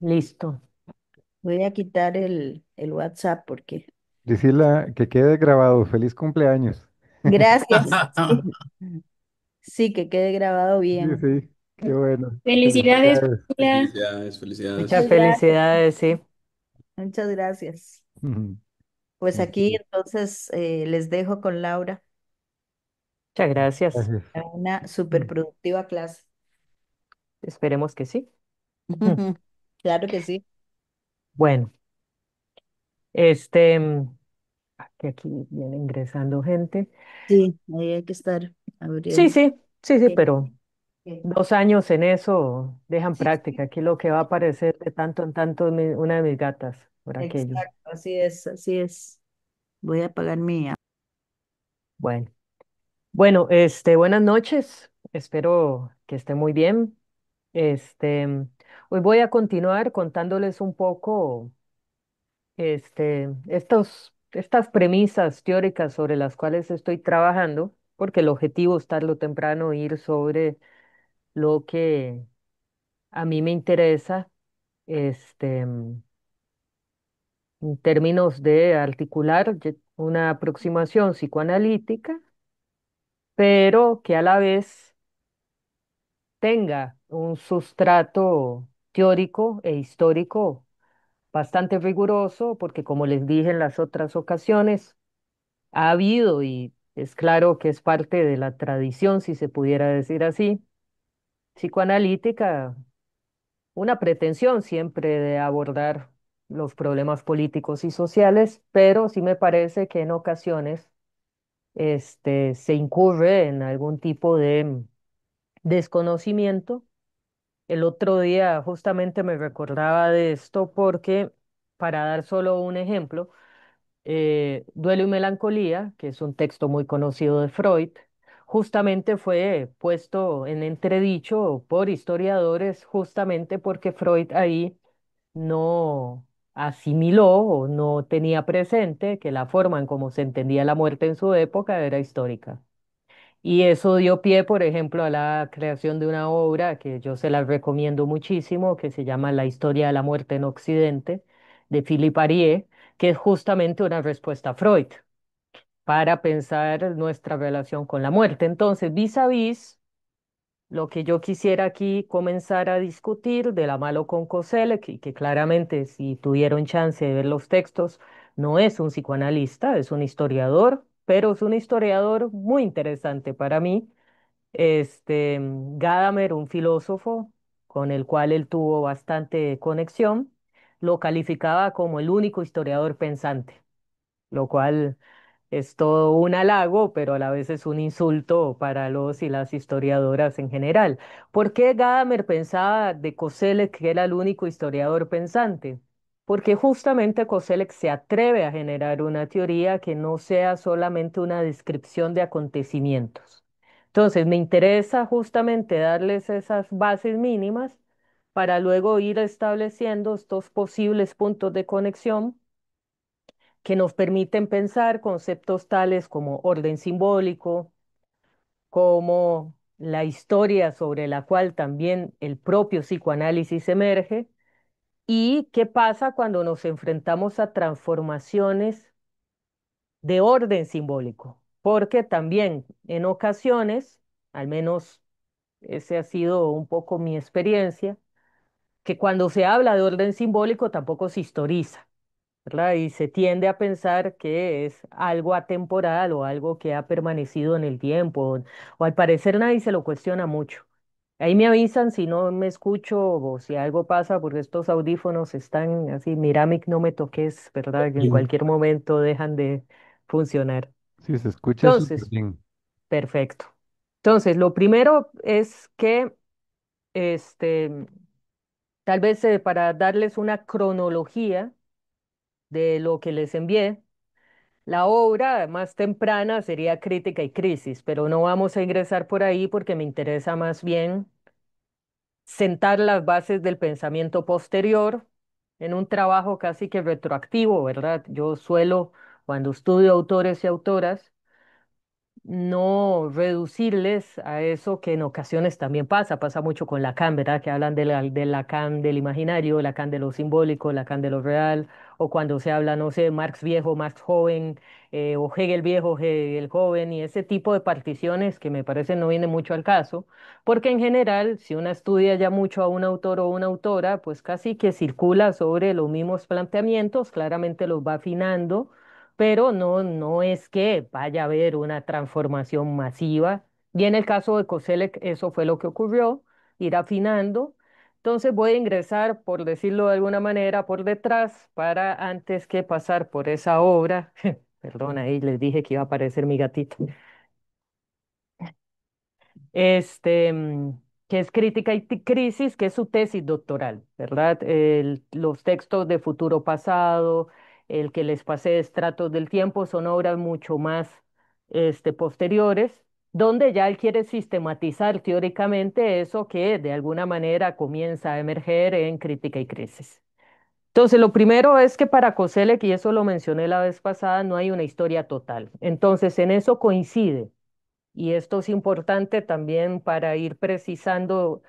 Listo. Voy a quitar el WhatsApp porque... Decirla que quede grabado. Feliz cumpleaños. Gracias. Sí, sí, que quede grabado Sí, bien. sí, qué bueno. Felicidades, Felicidades. Paula. Muchas Muchas gracias. felicidades, sí. Muchas gracias. Ujú. Pues aquí Sí, entonces les dejo con Laura Muchas gracias. gracias. a una súper Mm. productiva clase. Esperemos que sí. Mm. Claro que sí. Bueno, que aquí viene ingresando gente. Sí, ahí hay que estar Sí, abriendo. sí, sí, sí, Sí, pero sí. 2 años en eso dejan Sí, práctica. Aquí lo que va a aparecer de tanto en tanto es una de mis gatas por aquello. exacto, así es, así es. Voy a apagar mi... Bueno, bueno, buenas noches. Espero que esté muy bien. Hoy voy a continuar contándoles un poco, estas premisas teóricas sobre las cuales estoy trabajando, porque el objetivo es tarde o temprano ir sobre lo que a mí me interesa, en términos de articular una aproximación psicoanalítica, pero que a la vez tenga un sustrato teórico e histórico bastante riguroso, porque como les dije en las otras ocasiones, ha habido, y es claro que es parte de la tradición, si se pudiera decir así, psicoanalítica, una pretensión siempre de abordar los problemas políticos y sociales, pero sí me parece que en ocasiones se incurre en algún tipo de desconocimiento. El otro día justamente me recordaba de esto porque, para dar solo un ejemplo, Duelo y Melancolía, que es un texto muy conocido de Freud, justamente fue puesto en entredicho por historiadores justamente porque Freud ahí no asimiló o no tenía presente que la forma en cómo se entendía la muerte en su época era histórica. Y eso dio pie, por ejemplo, a la creación de una obra que yo se la recomiendo muchísimo, que se llama La historia de la muerte en Occidente, de Philippe Arié, que es justamente una respuesta a Freud para pensar nuestra relación con la muerte. Entonces, vis a vis, lo que yo quisiera aquí comenzar a discutir de la mano con Koselleck, y que claramente si tuvieron chance de ver los textos, no es un psicoanalista, es un historiador, pero es un historiador muy interesante para mí. Gadamer, un filósofo con el cual él tuvo bastante conexión, lo calificaba como el único historiador pensante, lo cual es todo un halago, pero a la vez es un insulto para los y las historiadoras en general. ¿Por qué Gadamer pensaba de Koselleck que era el único historiador pensante? Porque justamente Koselleck se atreve a generar una teoría que no sea solamente una descripción de acontecimientos. Entonces, me interesa justamente darles esas bases mínimas para luego ir estableciendo estos posibles puntos de conexión que nos permiten pensar conceptos tales como orden simbólico, como la historia sobre la cual también el propio psicoanálisis emerge, y qué pasa cuando nos enfrentamos a transformaciones de orden simbólico, porque también en ocasiones, al menos ese ha sido un poco mi experiencia, que cuando se habla de orden simbólico tampoco se historiza. ¿Verdad? Y se tiende a pensar que es algo atemporal o algo que ha permanecido en el tiempo, o al parecer nadie se lo cuestiona mucho. Ahí me avisan si no me escucho o si algo pasa, porque estos audífonos están así, Miramic, no me toques, ¿verdad? Que en Bien. cualquier momento dejan de funcionar. Sí, se escucha súper Entonces, bien. perfecto. Entonces, lo primero es que, este, tal vez para darles una cronología de lo que les envié. La obra más temprana sería Crítica y Crisis, pero no vamos a ingresar por ahí porque me interesa más bien sentar las bases del pensamiento posterior en un trabajo casi que retroactivo, ¿verdad? Yo suelo, cuando estudio autores y autoras, no reducirles a eso que en ocasiones también pasa mucho con Lacan, ¿verdad? Que hablan de Lacan del imaginario, Lacan de lo simbólico, Lacan de lo real, o cuando se habla, no sé, Marx viejo, Marx joven, o Hegel viejo, Hegel joven, y ese tipo de particiones que me parece no viene mucho al caso, porque en general, si uno estudia ya mucho a un autor o una autora, pues casi que circula sobre los mismos planteamientos, claramente los va afinando, pero no es que vaya a haber una transformación masiva. Y en el caso de Koselleck, eso fue lo que ocurrió, ir afinando. Entonces voy a ingresar, por decirlo de alguna manera, por detrás para antes que pasar por esa obra. Perdón, ahí les dije que iba a aparecer mi gatito este, que es Crítica y Crisis, que es su tesis doctoral, ¿verdad? Los textos de Futuro Pasado, el que les pasé de Estratos del Tiempo, son obras mucho más posteriores, donde ya él quiere sistematizar teóricamente eso que de alguna manera comienza a emerger en Crítica y Crisis. Entonces, lo primero es que para Koselleck, y eso lo mencioné la vez pasada, no hay una historia total. Entonces, en eso coincide y esto es importante también para ir precisando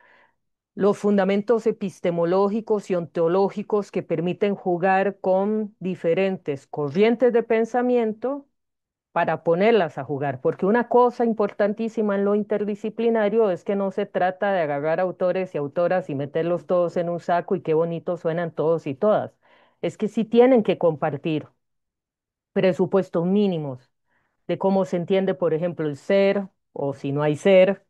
los fundamentos epistemológicos y ontológicos que permiten jugar con diferentes corrientes de pensamiento para ponerlas a jugar, porque una cosa importantísima en lo interdisciplinario es que no se trata de agarrar autores y autoras y meterlos todos en un saco y qué bonitos suenan todos y todas. Es que sí tienen que compartir presupuestos mínimos de cómo se entiende, por ejemplo, el ser o si no hay ser,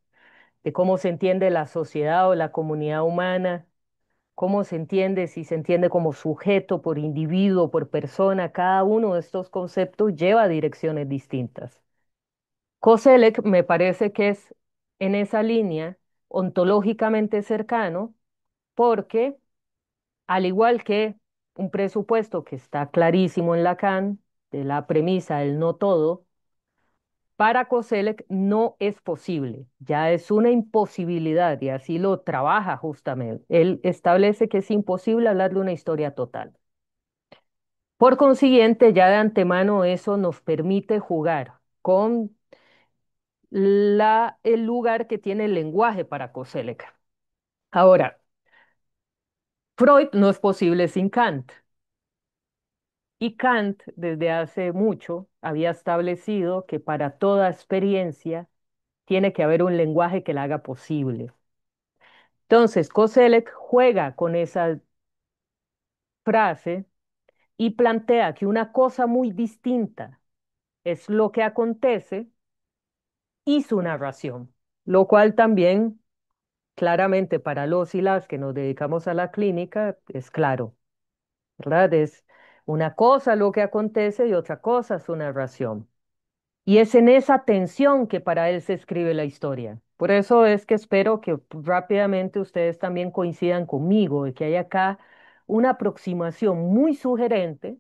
de cómo se entiende la sociedad o la comunidad humana, cómo se entiende, si se entiende como sujeto, por individuo, por persona, cada uno de estos conceptos lleva direcciones distintas. Koselleck me parece que es en esa línea ontológicamente cercano porque, al igual que un presupuesto que está clarísimo en Lacan, de la premisa del no todo, para Koselleck no es posible, ya es una imposibilidad y así lo trabaja justamente. Él establece que es imposible hablar de una historia total. Por consiguiente, ya de antemano eso nos permite jugar con el lugar que tiene el lenguaje para Koselleck. Ahora, Freud no es posible sin Kant y Kant desde hace mucho había establecido que para toda experiencia tiene que haber un lenguaje que la haga posible. Entonces, Koselleck juega con esa frase y plantea que una cosa muy distinta es lo que acontece y su narración, lo cual también claramente para los y las que nos dedicamos a la clínica es claro, ¿verdad? Es una cosa lo que acontece y otra cosa su narración. Y es en esa tensión que para él se escribe la historia. Por eso es que espero que rápidamente ustedes también coincidan conmigo de que hay acá una aproximación muy sugerente,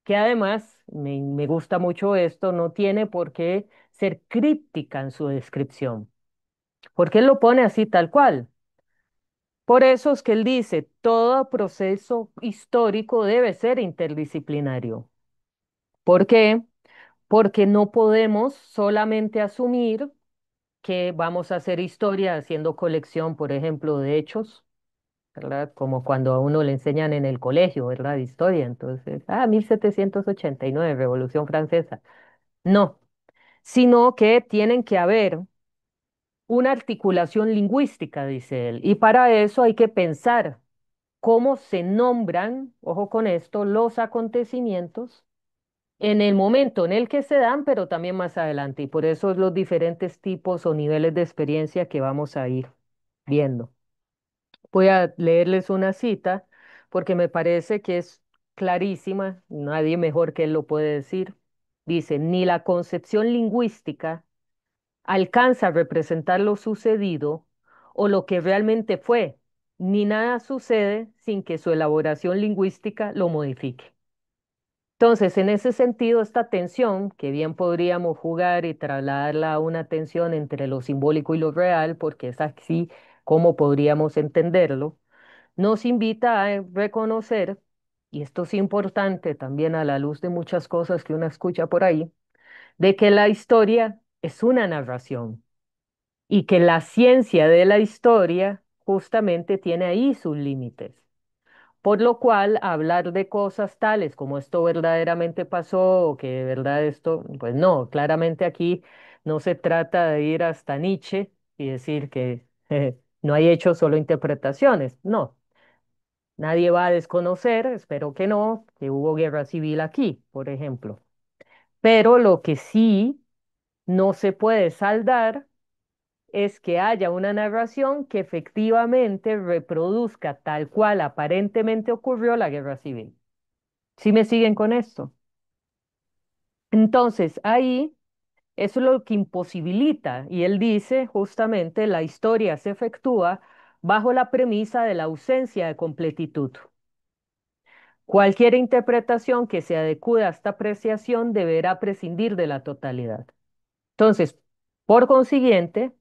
que además me gusta mucho esto, no tiene por qué ser críptica en su descripción, porque él lo pone así tal cual. Por eso es que él dice, todo proceso histórico debe ser interdisciplinario. ¿Por qué? Porque no podemos solamente asumir que vamos a hacer historia haciendo colección, por ejemplo, de hechos, ¿verdad? Como cuando a uno le enseñan en el colegio, ¿verdad? Historia. Entonces, 1789, Revolución Francesa. No, sino que tienen que haber una articulación lingüística, dice él. Y para eso hay que pensar cómo se nombran, ojo con esto, los acontecimientos en el momento en el que se dan, pero también más adelante. Y por eso los diferentes tipos o niveles de experiencia que vamos a ir viendo. Voy a leerles una cita porque me parece que es clarísima, nadie mejor que él lo puede decir. Dice, ni la concepción lingüística alcanza a representar lo sucedido o lo que realmente fue, ni nada sucede sin que su elaboración lingüística lo modifique. Entonces, en ese sentido, esta tensión, que bien podríamos jugar y trasladarla a una tensión entre lo simbólico y lo real, porque es así como podríamos entenderlo, nos invita a reconocer, y esto es importante también a la luz de muchas cosas que uno escucha por ahí, de que la historia es una narración y que la ciencia de la historia justamente tiene ahí sus límites. Por lo cual, hablar de cosas tales como esto verdaderamente pasó o que de verdad esto, pues no, claramente aquí no se trata de ir hasta Nietzsche y decir que no hay hechos, solo interpretaciones. No, nadie va a desconocer, espero que no, que hubo guerra civil aquí, por ejemplo. Pero lo que sí no se puede saldar es que haya una narración que efectivamente reproduzca tal cual aparentemente ocurrió la guerra civil. ¿Sí me siguen con esto? Entonces, ahí eso es lo que imposibilita, y él dice justamente, la historia se efectúa bajo la premisa de la ausencia de completitud. Cualquier interpretación que se adecue a esta apreciación deberá prescindir de la totalidad. Entonces, por consiguiente,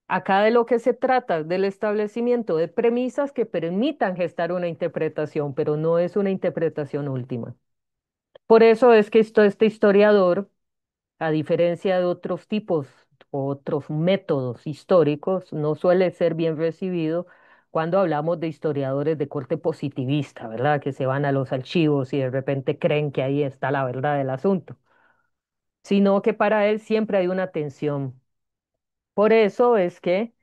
acá de lo que se trata es del establecimiento de premisas que permitan gestar una interpretación, pero no es una interpretación última. Por eso es que este historiador, a diferencia de otros tipos, otros métodos históricos, no suele ser bien recibido cuando hablamos de historiadores de corte positivista, ¿verdad? Que se van a los archivos y de repente creen que ahí está la verdad del asunto, sino que para él siempre hay una tensión. Por eso es que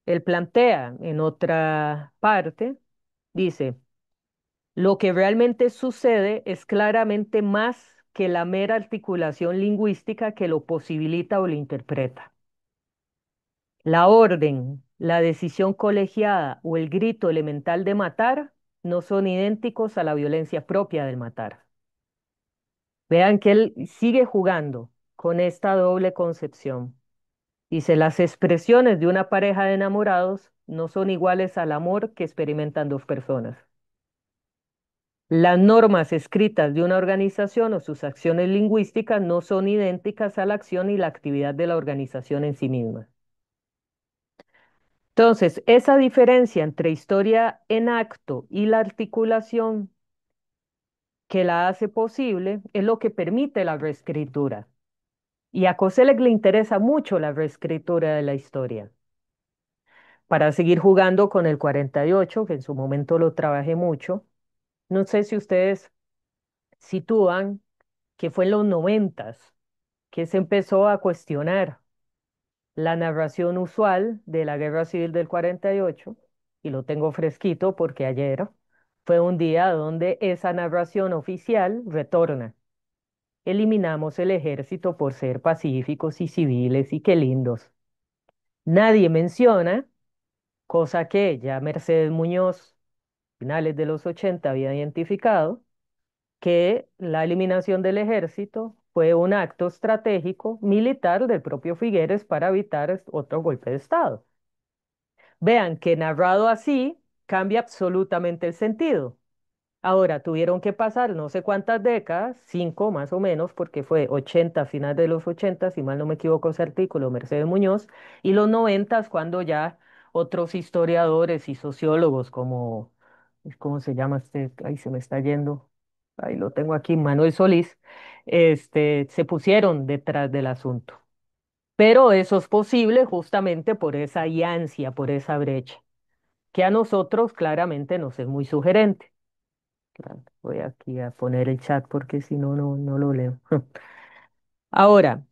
él plantea en otra parte, dice, lo que realmente sucede es claramente más que la mera articulación lingüística que lo posibilita o lo interpreta. La orden, la decisión colegiada o el grito elemental de matar no son idénticos a la violencia propia del matar. Vean que él sigue jugando con esta doble concepción. Dice, las expresiones de una pareja de enamorados no son iguales al amor que experimentan dos personas. Las normas escritas de una organización o sus acciones lingüísticas no son idénticas a la acción y la actividad de la organización en sí misma. Entonces, esa diferencia entre historia en acto y la articulación que la hace posible es lo que permite la reescritura. Y a Koselleck le interesa mucho la reescritura de la historia. Para seguir jugando con el 48, que en su momento lo trabajé mucho, no sé si ustedes sitúan que fue en los 90 que se empezó a cuestionar la narración usual de la Guerra Civil del 48, y lo tengo fresquito porque ayer fue un día donde esa narración oficial retorna. Eliminamos el ejército por ser pacíficos y civiles y qué lindos. Nadie menciona, cosa que ya Mercedes Muñoz, finales de los 80, había identificado, que la eliminación del ejército fue un acto estratégico militar del propio Figueres para evitar otro golpe de Estado. Vean que narrado así cambia absolutamente el sentido. Ahora, tuvieron que pasar no sé cuántas décadas, 5 más o menos, porque fue 80, final de los 80, si mal no me equivoco ese artículo, Mercedes Muñoz, y los 90 cuando ya otros historiadores y sociólogos como, ¿cómo se llama este? Ahí se me está yendo, ahí lo tengo aquí, Manuel Solís, se pusieron detrás del asunto. Pero eso es posible justamente por esa ansia, por esa brecha, que a nosotros claramente nos es muy sugerente. Claro, voy aquí a poner el chat porque si no, no lo leo. Ahora,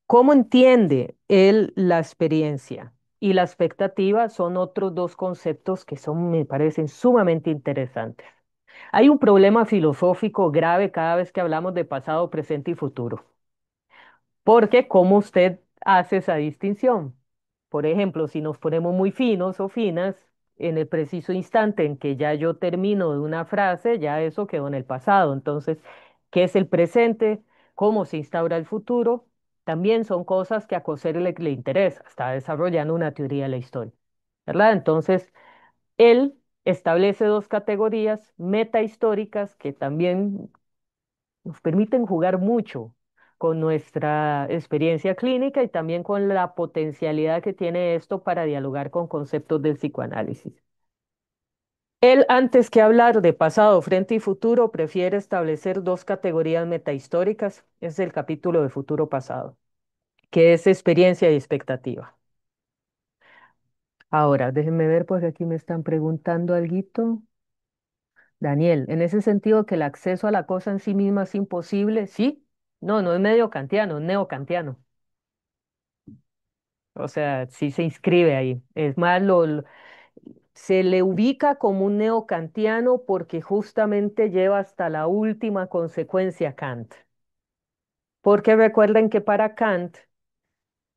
¿cómo entiende él la experiencia? Y la expectativa son otros dos conceptos que son, me parecen sumamente interesantes. Hay un problema filosófico grave cada vez que hablamos de pasado, presente y futuro. Porque, ¿cómo usted hace esa distinción? Por ejemplo, si nos ponemos muy finos o finas, en el preciso instante en que ya yo termino de una frase, ya eso quedó en el pasado. Entonces, ¿qué es el presente? ¿Cómo se instaura el futuro? También son cosas que a Coser le interesa. Está desarrollando una teoría de la historia, ¿verdad? Entonces, él establece dos categorías metahistóricas que también nos permiten jugar mucho con nuestra experiencia clínica y también con la potencialidad que tiene esto para dialogar con conceptos del psicoanálisis. Él, antes que hablar de pasado, frente y futuro, prefiere establecer dos categorías metahistóricas. Es el capítulo de futuro pasado, que es experiencia y expectativa. Ahora, déjenme ver porque aquí me están preguntando alguito. Daniel, en ese sentido que el acceso a la cosa en sí misma es imposible, ¿sí? No, no es medio kantiano, es neocantiano. O sea, sí se inscribe ahí. Es más, se le ubica como un neocantiano porque justamente lleva hasta la última consecuencia a Kant. Porque recuerden que para Kant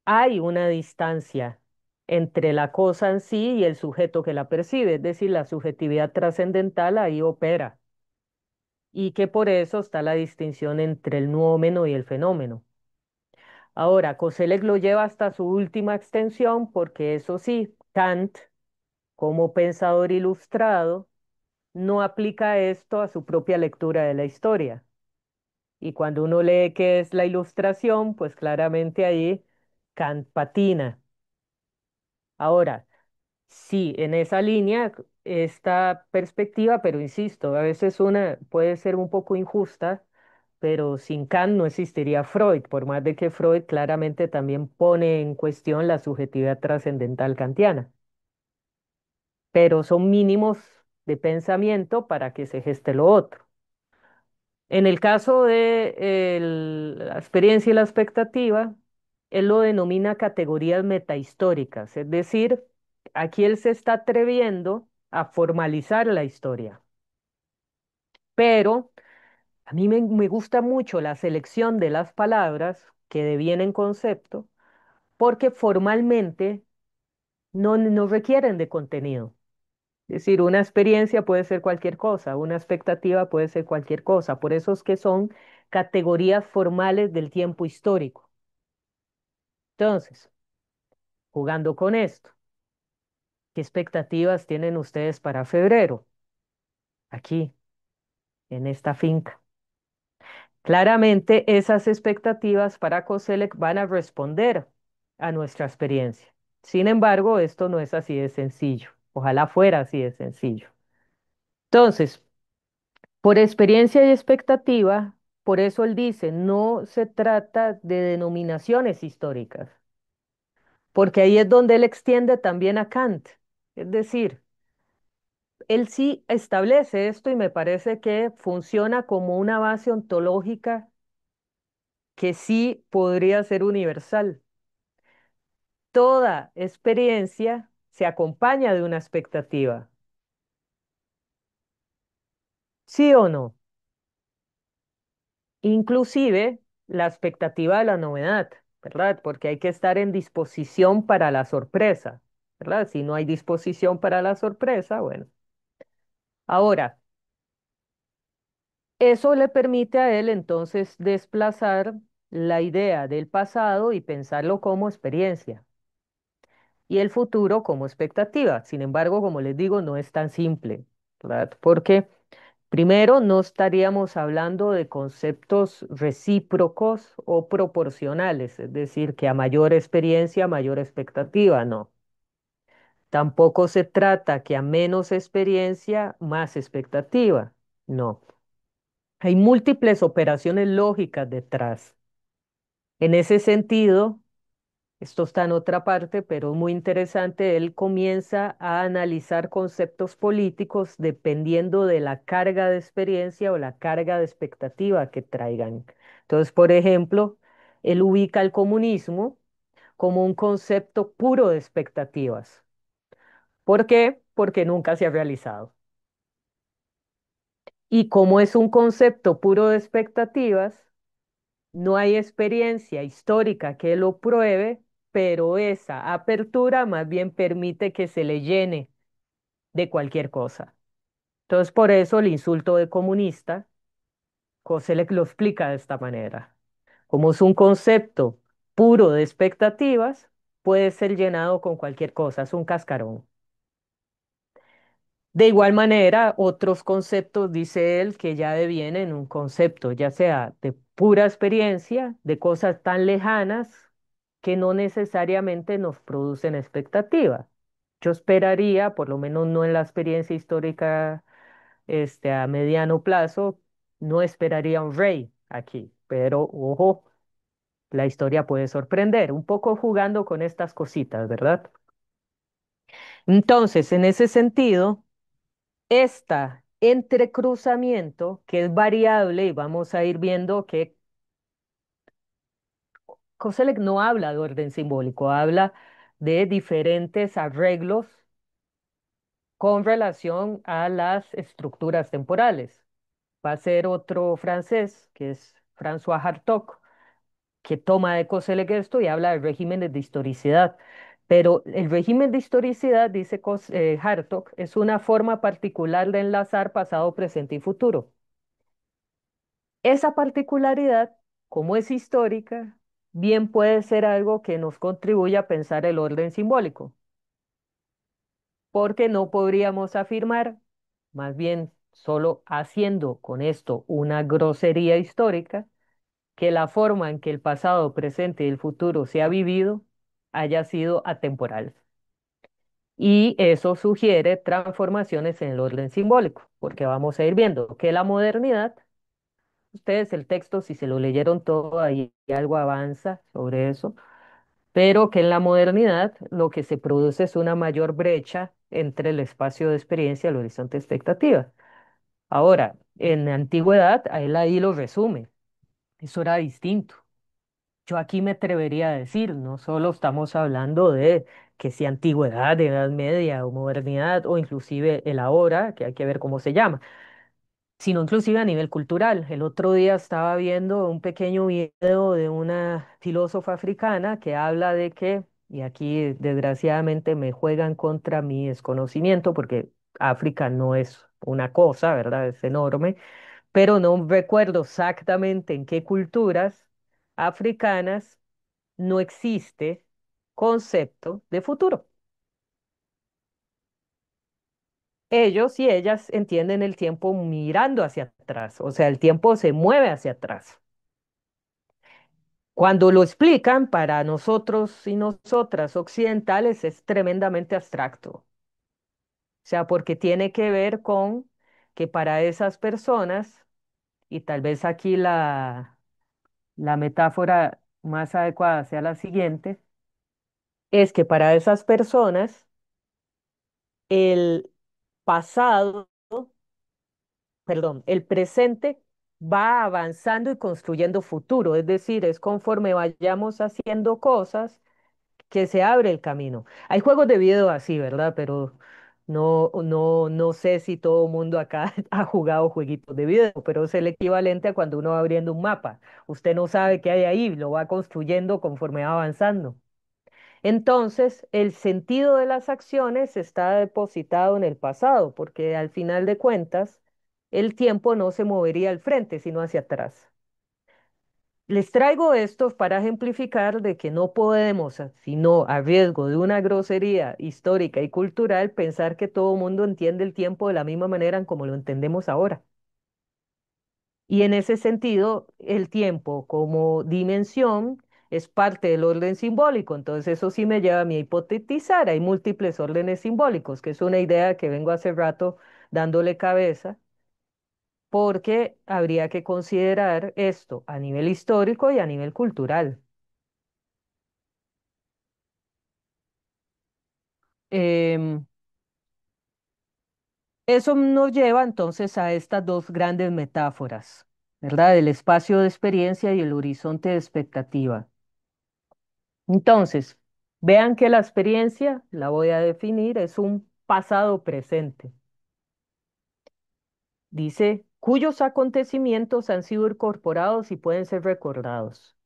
hay una distancia entre la cosa en sí y el sujeto que la percibe, es decir, la subjetividad trascendental ahí opera y que por eso está la distinción entre el noumeno y el fenómeno. Ahora, Koselleck lo lleva hasta su última extensión porque eso sí, Kant, como pensador ilustrado, no aplica esto a su propia lectura de la historia. Y cuando uno lee qué es la ilustración, pues claramente ahí Kant patina. Ahora, sí, en esa línea, esta perspectiva, pero insisto, a veces una puede ser un poco injusta, pero sin Kant no existiría Freud, por más de que Freud claramente también pone en cuestión la subjetividad trascendental kantiana, pero son mínimos de pensamiento para que se geste lo otro. En el caso de la experiencia y la expectativa, él lo denomina categorías metahistóricas, es decir, aquí él se está atreviendo a formalizar la historia. Pero a mí me gusta mucho la selección de las palabras que devienen concepto, porque formalmente no requieren de contenido. Es decir, una experiencia puede ser cualquier cosa, una expectativa puede ser cualquier cosa. Por eso es que son categorías formales del tiempo histórico. Entonces, jugando con esto, ¿qué expectativas tienen ustedes para febrero? Aquí, en esta finca. Claramente, esas expectativas para COSELEC van a responder a nuestra experiencia. Sin embargo, esto no es así de sencillo. Ojalá fuera así de sencillo. Entonces, por experiencia y expectativa, por eso él dice, no se trata de denominaciones históricas, porque ahí es donde él extiende también a Kant. Es decir, él sí establece esto y me parece que funciona como una base ontológica que sí podría ser universal. Toda experiencia se acompaña de una expectativa, ¿sí o no? Inclusive la expectativa de la novedad, ¿verdad? Porque hay que estar en disposición para la sorpresa, ¿verdad? Si no hay disposición para la sorpresa, bueno. Ahora, eso le permite a él entonces desplazar la idea del pasado y pensarlo como experiencia y el futuro como expectativa. Sin embargo, como les digo, no es tan simple, ¿verdad? Porque primero, no estaríamos hablando de conceptos recíprocos o proporcionales, es decir, que a mayor experiencia, mayor expectativa, no. Tampoco se trata que a menos experiencia, más expectativa, no. Hay múltiples operaciones lógicas detrás. En ese sentido, esto está en otra parte, pero muy interesante. Él comienza a analizar conceptos políticos dependiendo de la carga de experiencia o la carga de expectativa que traigan. Entonces, por ejemplo, él ubica el comunismo como un concepto puro de expectativas. ¿Por qué? Porque nunca se ha realizado. Y como es un concepto puro de expectativas, no hay experiencia histórica que lo pruebe, pero esa apertura más bien permite que se le llene de cualquier cosa. Entonces, por eso el insulto de comunista, Koselleck lo explica de esta manera. Como es un concepto puro de expectativas, puede ser llenado con cualquier cosa, es un cascarón. De igual manera, otros conceptos, dice él, que ya devienen un concepto, ya sea de pura experiencia, de cosas tan lejanas que no necesariamente nos producen expectativa. Yo esperaría, por lo menos no en la experiencia histórica, a mediano plazo, no esperaría un rey aquí, pero ojo, la historia puede sorprender, un poco jugando con estas cositas, ¿verdad? Entonces, en ese sentido, esta entrecruzamiento, que es variable, y vamos a ir viendo que Koselleck no habla de orden simbólico, habla de diferentes arreglos con relación a las estructuras temporales. Va a ser otro francés, que es François Hartog, que toma de Koselleck esto y habla de regímenes de historicidad. Pero el régimen de historicidad, dice Hartog, es una forma particular de enlazar pasado, presente y futuro. Esa particularidad, como es histórica, bien puede ser algo que nos contribuya a pensar el orden simbólico, porque no podríamos afirmar, más bien solo haciendo con esto una grosería histórica, que la forma en que el pasado, presente y el futuro se ha vivido haya sido atemporal. Y eso sugiere transformaciones en el orden simbólico, porque vamos a ir viendo que la modernidad, ustedes el texto, si se lo leyeron todo, ahí algo avanza sobre eso, pero que en la modernidad lo que se produce es una mayor brecha entre el espacio de experiencia y el horizonte de expectativa. Ahora, en la antigüedad, a él ahí lo resume, eso era distinto. Yo aquí me atrevería a decir, no solo estamos hablando de que si antigüedad, edad media o modernidad o inclusive el ahora, que hay que ver cómo se llama, sino inclusive a nivel cultural. El otro día estaba viendo un pequeño video de una filósofa africana que habla de que, y aquí desgraciadamente me juegan contra mi desconocimiento porque África no es una cosa, ¿verdad? Es enorme, pero no recuerdo exactamente en qué culturas africanas no existe concepto de futuro. Ellos y ellas entienden el tiempo mirando hacia atrás, o sea, el tiempo se mueve hacia atrás. Cuando lo explican para nosotros y nosotras occidentales es tremendamente abstracto, o sea, porque tiene que ver con que para esas personas, y tal vez aquí la metáfora más adecuada sea la siguiente, es que para esas personas el pasado, perdón, el presente va avanzando y construyendo futuro, es decir, es conforme vayamos haciendo cosas que se abre el camino. Hay juegos de video así, ¿verdad? Pero no sé si todo el mundo acá ha jugado jueguitos de video, pero es el equivalente a cuando uno va abriendo un mapa. Usted no sabe qué hay ahí, lo va construyendo conforme va avanzando. Entonces, el sentido de las acciones está depositado en el pasado, porque al final de cuentas, el tiempo no se movería al frente, sino hacia atrás. Les traigo esto para ejemplificar de que no podemos, sino a riesgo de una grosería histórica y cultural, pensar que todo el mundo entiende el tiempo de la misma manera en como lo entendemos ahora. Y en ese sentido, el tiempo como dimensión es parte del orden simbólico. Entonces, eso sí me lleva a mí a hipotetizar. Hay múltiples órdenes simbólicos, que es una idea que vengo hace rato dándole cabeza, porque habría que considerar esto a nivel histórico y a nivel cultural. Em, Eso nos lleva entonces a estas dos grandes metáforas, ¿verdad? El espacio de experiencia y el horizonte de expectativa. Entonces, vean que la experiencia, la voy a definir, es un pasado presente. Dice, cuyos acontecimientos han sido incorporados y pueden ser recordados.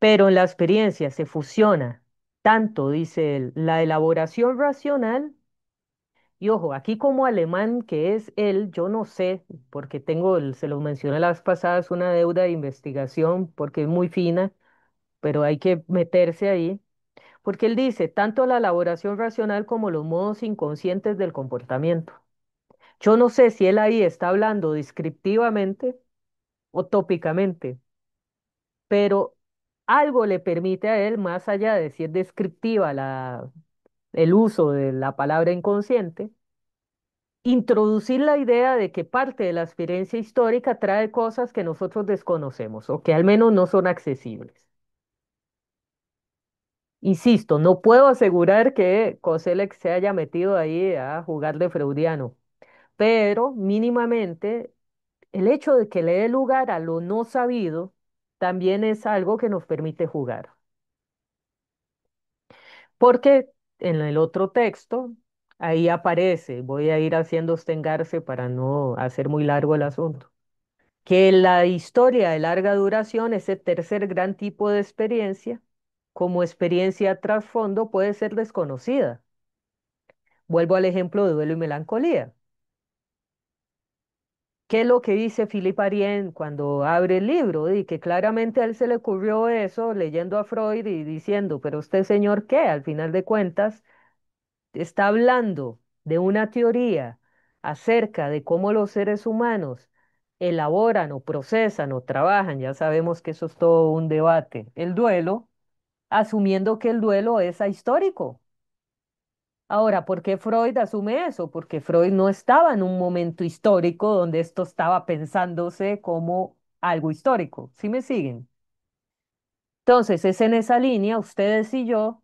Pero en la experiencia se fusiona tanto, dice él, la elaboración racional. Y ojo, aquí como alemán que es él, yo no sé, porque tengo, se lo mencioné la vez pasada, es una deuda de investigación porque es muy fina, pero hay que meterse ahí, porque él dice tanto la elaboración racional como los modos inconscientes del comportamiento. Yo no sé si él ahí está hablando descriptivamente o tópicamente, pero algo le permite a él, más allá de si es descriptiva el uso de la palabra inconsciente, introducir la idea de que parte de la experiencia histórica trae cosas que nosotros desconocemos o que al menos no son accesibles. Insisto, no puedo asegurar que Koselleck se haya metido ahí a jugar de freudiano, pero mínimamente el hecho de que le dé lugar a lo no sabido también es algo que nos permite jugar. Porque en el otro texto, ahí aparece, voy a ir haciendo estengarse para no hacer muy largo el asunto, que la historia de larga duración, ese tercer gran tipo de experiencia, como experiencia trasfondo, puede ser desconocida. Vuelvo al ejemplo de duelo y melancolía. ¿Qué es lo que dice Philippe Arien cuando abre el libro? Y que claramente a él se le ocurrió eso leyendo a Freud y diciendo, pero usted, señor, ¿qué? Al final de cuentas, está hablando de una teoría acerca de cómo los seres humanos elaboran o procesan o trabajan, ya sabemos que eso es todo un debate, el duelo, asumiendo que el duelo es ahistórico. Ahora, ¿por qué Freud asume eso? Porque Freud no estaba en un momento histórico donde esto estaba pensándose como algo histórico. ¿Sí me siguen? Entonces, es en esa línea, ustedes y yo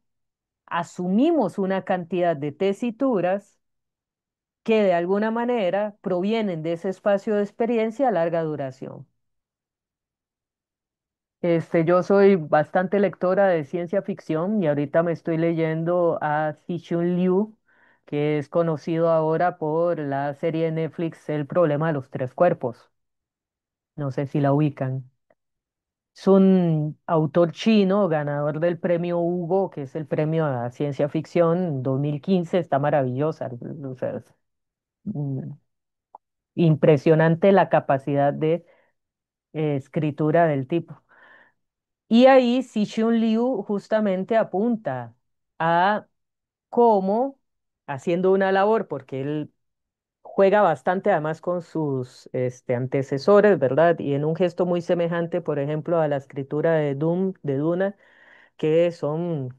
asumimos una cantidad de tesituras que de alguna manera provienen de ese espacio de experiencia a larga duración. Yo soy bastante lectora de ciencia ficción y ahorita me estoy leyendo a Cixin Liu, que es conocido ahora por la serie de Netflix El problema de los tres cuerpos. No sé si la ubican. Es un autor chino, ganador del premio Hugo, que es el premio a ciencia ficción 2015. Está maravillosa. O sea, es, mm, impresionante la capacidad de escritura del tipo. Y ahí Cixin Liu justamente apunta a cómo, haciendo una labor, porque él juega bastante además con sus antecesores, ¿verdad? Y en un gesto muy semejante, por ejemplo, a la escritura de de Duna, que son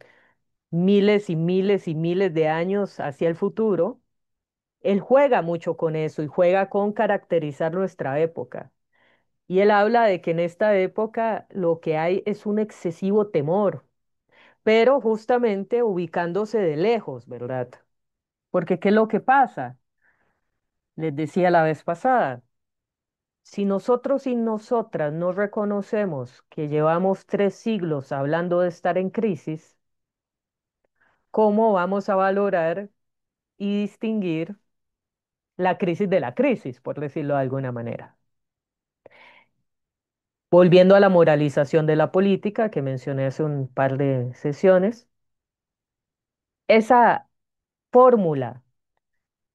miles y miles y miles de años hacia el futuro. Él juega mucho con eso y juega con caracterizar nuestra época. Y él habla de que en esta época lo que hay es un excesivo temor, pero justamente ubicándose de lejos, ¿verdad? Porque ¿qué es lo que pasa? Les decía la vez pasada, si nosotros y nosotras no reconocemos que llevamos 3 siglos hablando de estar en crisis, ¿cómo vamos a valorar y distinguir la crisis de la crisis, por decirlo de alguna manera? Volviendo a la moralización de la política que mencioné hace un par de sesiones, esa fórmula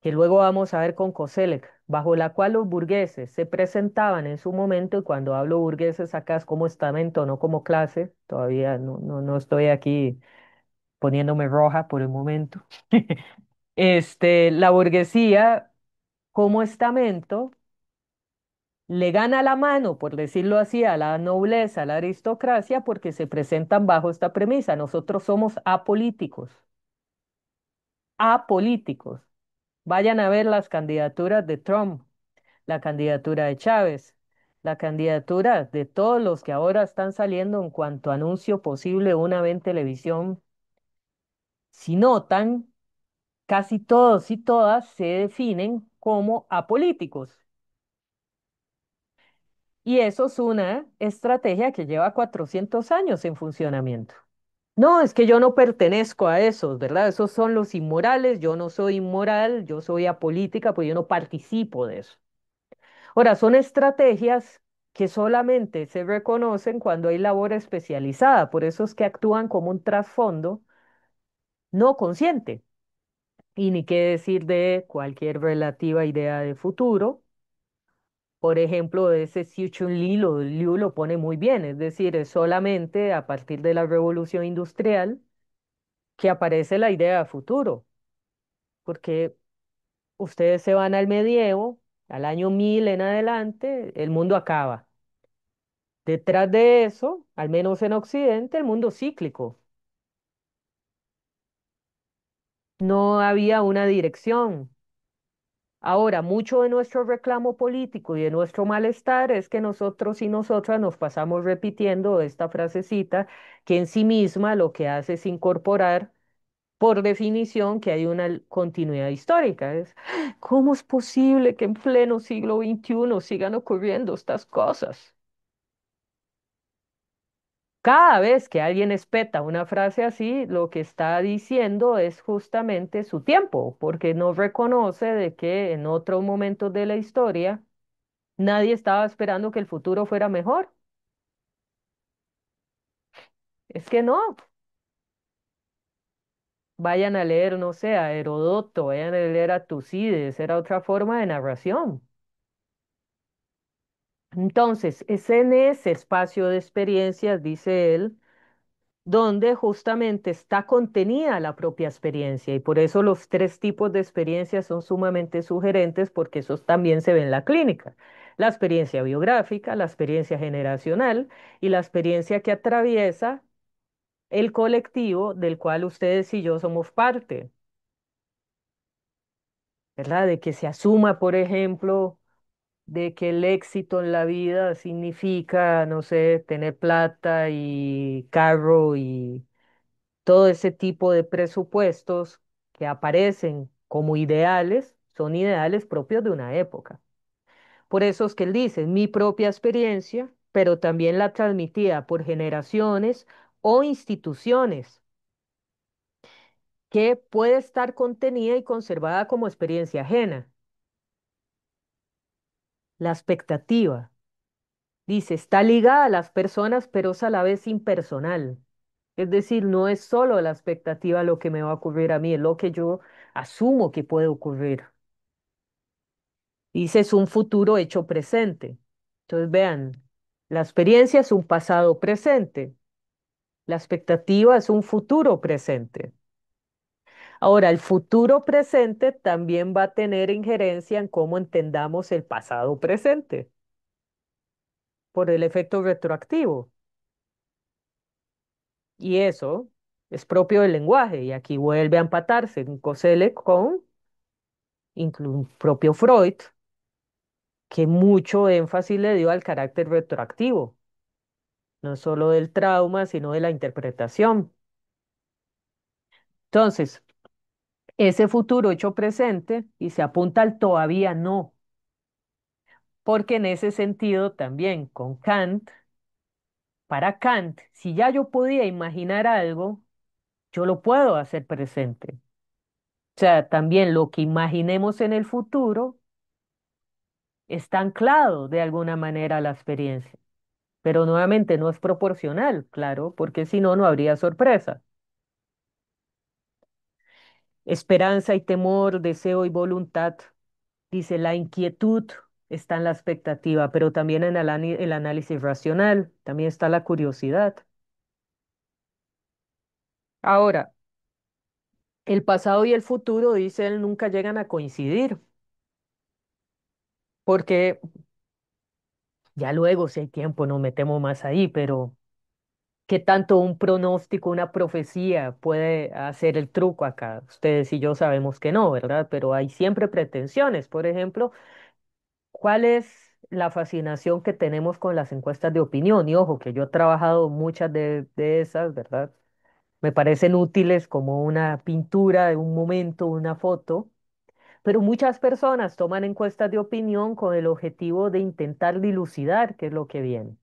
que luego vamos a ver con Koselleck, bajo la cual los burgueses se presentaban en su momento, y cuando hablo burgueses acá es como estamento, no como clase, todavía no estoy aquí poniéndome roja por el momento. La burguesía como estamento le gana la mano, por decirlo así, a la nobleza, a la aristocracia, porque se presentan bajo esta premisa. Nosotros somos apolíticos, apolíticos. Vayan a ver las candidaturas de Trump, la candidatura de Chávez, la candidatura de todos los que ahora están saliendo en cuanto a anuncio posible una vez en televisión. Si notan, casi todos y todas se definen como apolíticos. Y eso es una estrategia que lleva 400 años en funcionamiento. No, es que yo no pertenezco a esos, ¿verdad? Esos son los inmorales, yo no soy inmoral, yo soy apolítica, pues yo no participo de eso. Ahora, son estrategias que solamente se reconocen cuando hay labor especializada, por eso es que actúan como un trasfondo no consciente. Y ni qué decir de cualquier relativa idea de futuro. Por ejemplo, ese Xiu Li Liu lo pone muy bien, es decir, es solamente a partir de la revolución industrial que aparece la idea de futuro, porque ustedes se van al medievo, al año 1000 en adelante, el mundo acaba. Detrás de eso, al menos en Occidente, el mundo cíclico. No había una dirección. Ahora, mucho de nuestro reclamo político y de nuestro malestar es que nosotros y nosotras nos pasamos repitiendo esta frasecita que en sí misma lo que hace es incorporar, por definición, que hay una continuidad histórica. Es, ¿cómo es posible que en pleno siglo XXI sigan ocurriendo estas cosas? Cada vez que alguien espeta una frase así, lo que está diciendo es justamente su tiempo, porque no reconoce de que en otros momentos de la historia nadie estaba esperando que el futuro fuera mejor. Es que no. Vayan a leer, no sé, a Herodoto, vayan a leer a Tucídides, era otra forma de narración. Entonces, es en ese espacio de experiencias, dice él, donde justamente está contenida la propia experiencia y por eso los tres tipos de experiencias son sumamente sugerentes porque esos también se ven en la clínica. La experiencia biográfica, la experiencia generacional y la experiencia que atraviesa el colectivo del cual ustedes y yo somos parte, ¿verdad? De que se asuma, por ejemplo, de que el éxito en la vida significa, no sé, tener plata y carro y todo ese tipo de presupuestos que aparecen como ideales, son ideales propios de una época. Por eso es que él dice, mi propia experiencia, pero también la transmitida por generaciones o instituciones, que puede estar contenida y conservada como experiencia ajena. La expectativa, dice, está ligada a las personas, pero es a la vez impersonal. Es decir, no es solo la expectativa lo que me va a ocurrir a mí, es lo que yo asumo que puede ocurrir. Dice, es un futuro hecho presente. Entonces, vean, la experiencia es un pasado presente, la expectativa es un futuro presente. Ahora, el futuro presente también va a tener injerencia en cómo entendamos el pasado presente por el efecto retroactivo. Y eso es propio del lenguaje. Y aquí vuelve a empatarse en Cosele con propio Freud, que mucho énfasis le dio al carácter retroactivo, no solo del trauma, sino de la interpretación. Entonces, ese futuro hecho presente y se apunta al todavía no, porque en ese sentido también con Kant, para Kant, si ya yo podía imaginar algo, yo lo puedo hacer presente. O sea, también lo que imaginemos en el futuro está anclado de alguna manera a la experiencia, pero nuevamente no es proporcional, claro, porque si no, no habría sorpresa. Esperanza y temor, deseo y voluntad. Dice, la inquietud está en la expectativa, pero también en el análisis racional, también está la curiosidad. Ahora, el pasado y el futuro, dice él, nunca llegan a coincidir, porque ya luego, si hay tiempo, nos metemos más ahí, pero ¿qué tanto un pronóstico, una profecía puede hacer el truco acá? Ustedes y yo sabemos que no, ¿verdad? Pero hay siempre pretensiones. Por ejemplo, ¿cuál es la fascinación que tenemos con las encuestas de opinión? Y ojo, que yo he trabajado muchas de esas, ¿verdad? Me parecen útiles como una pintura de un momento, una foto, pero muchas personas toman encuestas de opinión con el objetivo de intentar dilucidar qué es lo que viene.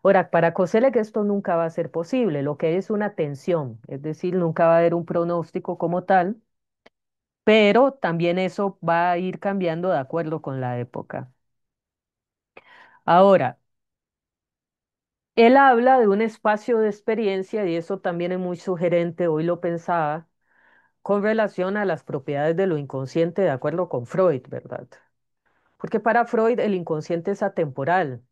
Ahora, para Cosele que esto nunca va a ser posible, lo que hay es una tensión, es decir, nunca va a haber un pronóstico como tal, pero también eso va a ir cambiando de acuerdo con la época. Ahora, él habla de un espacio de experiencia y eso también es muy sugerente, hoy lo pensaba, con relación a las propiedades de lo inconsciente de acuerdo con Freud, ¿verdad? Porque para Freud el inconsciente es atemporal.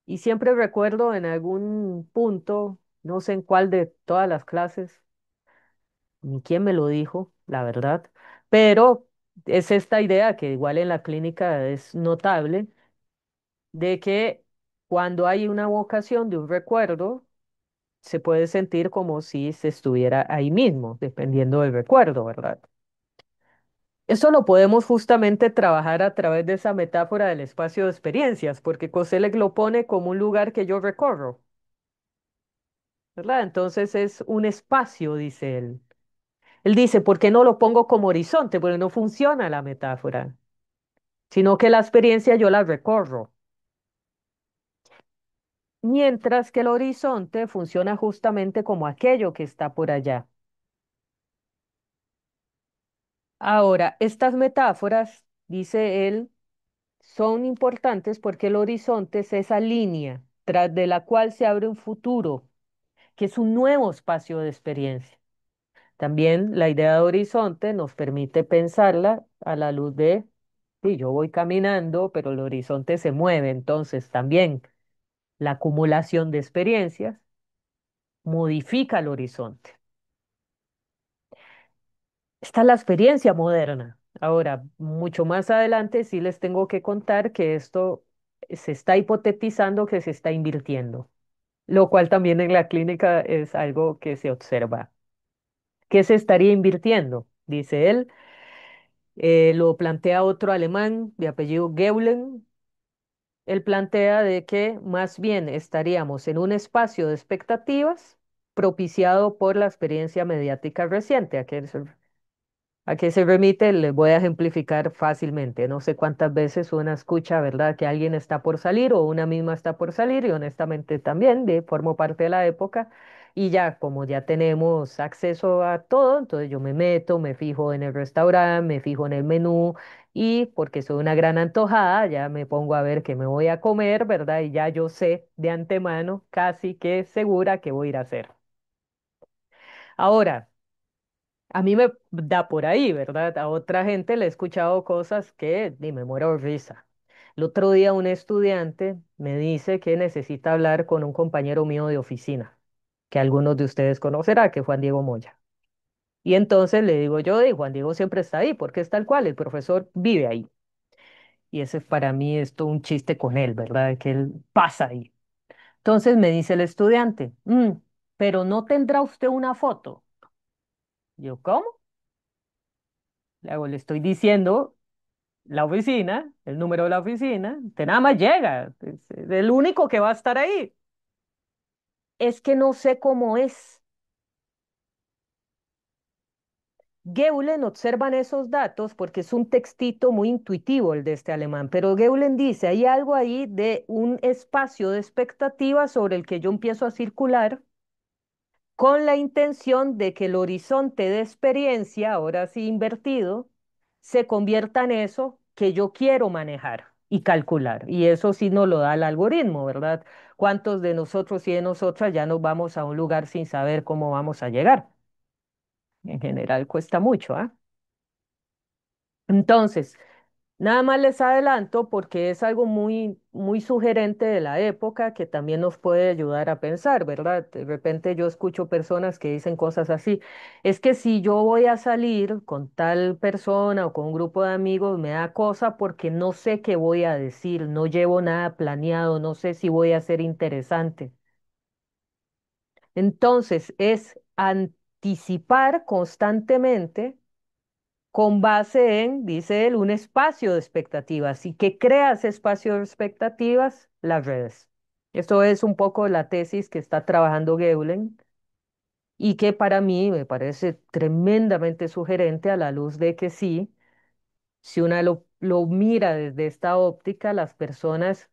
Y siempre recuerdo en algún punto, no sé en cuál de todas las clases, ni quién me lo dijo, la verdad, pero es esta idea que igual en la clínica es notable, de que cuando hay una vocación de un recuerdo, se puede sentir como si se estuviera ahí mismo, dependiendo del recuerdo, ¿verdad? Eso lo podemos justamente trabajar a través de esa metáfora del espacio de experiencias, porque Koselleck lo pone como un lugar que yo recorro, ¿verdad? Entonces es un espacio, dice él. Él dice, ¿por qué no lo pongo como horizonte? Porque no funciona la metáfora, sino que la experiencia yo la recorro, mientras que el horizonte funciona justamente como aquello que está por allá. Ahora, estas metáforas, dice él, son importantes porque el horizonte es esa línea tras de la cual se abre un futuro, que es un nuevo espacio de experiencia. También la idea de horizonte nos permite pensarla a la luz de, sí, yo voy caminando, pero el horizonte se mueve, entonces también la acumulación de experiencias modifica el horizonte. Esta es la experiencia moderna. Ahora, mucho más adelante sí les tengo que contar que esto se está hipotetizando que se está invirtiendo, lo cual también en la clínica es algo que se observa. ¿Qué se estaría invirtiendo? Dice él. Lo plantea otro alemán de apellido Geulen. Él plantea de que más bien estaríamos en un espacio de expectativas propiciado por la experiencia mediática reciente. ¿A qué se remite? Les voy a ejemplificar fácilmente. No sé cuántas veces una escucha, ¿verdad?, que alguien está por salir o una misma está por salir y honestamente también formo parte de la época y ya como ya tenemos acceso a todo, entonces yo me meto, me fijo en el restaurante, me fijo en el menú y porque soy una gran antojada, ya me pongo a ver qué me voy a comer, ¿verdad? Y ya yo sé de antemano, casi que segura que voy a ir a hacer. Ahora, a mí me da por ahí, ¿verdad? A otra gente le he escuchado cosas que ni me muero de risa. El otro día un estudiante me dice que necesita hablar con un compañero mío de oficina, que algunos de ustedes conocerá, que es Juan Diego Moya. Y entonces le digo yo, y Juan Diego siempre está ahí, porque es tal cual, el profesor vive ahí. Y ese para mí es todo un chiste con él, ¿verdad? Que él pasa ahí. Entonces me dice el estudiante, pero no tendrá usted una foto. Yo, ¿cómo? Le hago, le estoy diciendo la oficina, el número de la oficina, usted nada más llega, es el único que va a estar ahí. Es que no sé cómo es. Geulen observan esos datos porque es un textito muy intuitivo el de este alemán, pero Geulen dice, hay algo ahí de un espacio de expectativa sobre el que yo empiezo a circular con la intención de que el horizonte de experiencia, ahora sí invertido, se convierta en eso que yo quiero manejar y calcular. Y eso sí nos lo da el algoritmo, ¿verdad? ¿Cuántos de nosotros y de nosotras ya nos vamos a un lugar sin saber cómo vamos a llegar? En general cuesta mucho, ¿ah? Entonces, nada más les adelanto porque es algo muy, muy sugerente de la época que también nos puede ayudar a pensar, ¿verdad? De repente yo escucho personas que dicen cosas así. Es que si yo voy a salir con tal persona o con un grupo de amigos, me da cosa porque no sé qué voy a decir, no llevo nada planeado, no sé si voy a ser interesante. Entonces, es anticipar constantemente con base en, dice él, un espacio de expectativas. ¿Y qué crea ese espacio de expectativas? Las redes. Esto es un poco la tesis que está trabajando Geulen y que para mí me parece tremendamente sugerente a la luz de que sí, si una lo mira desde esta óptica, las personas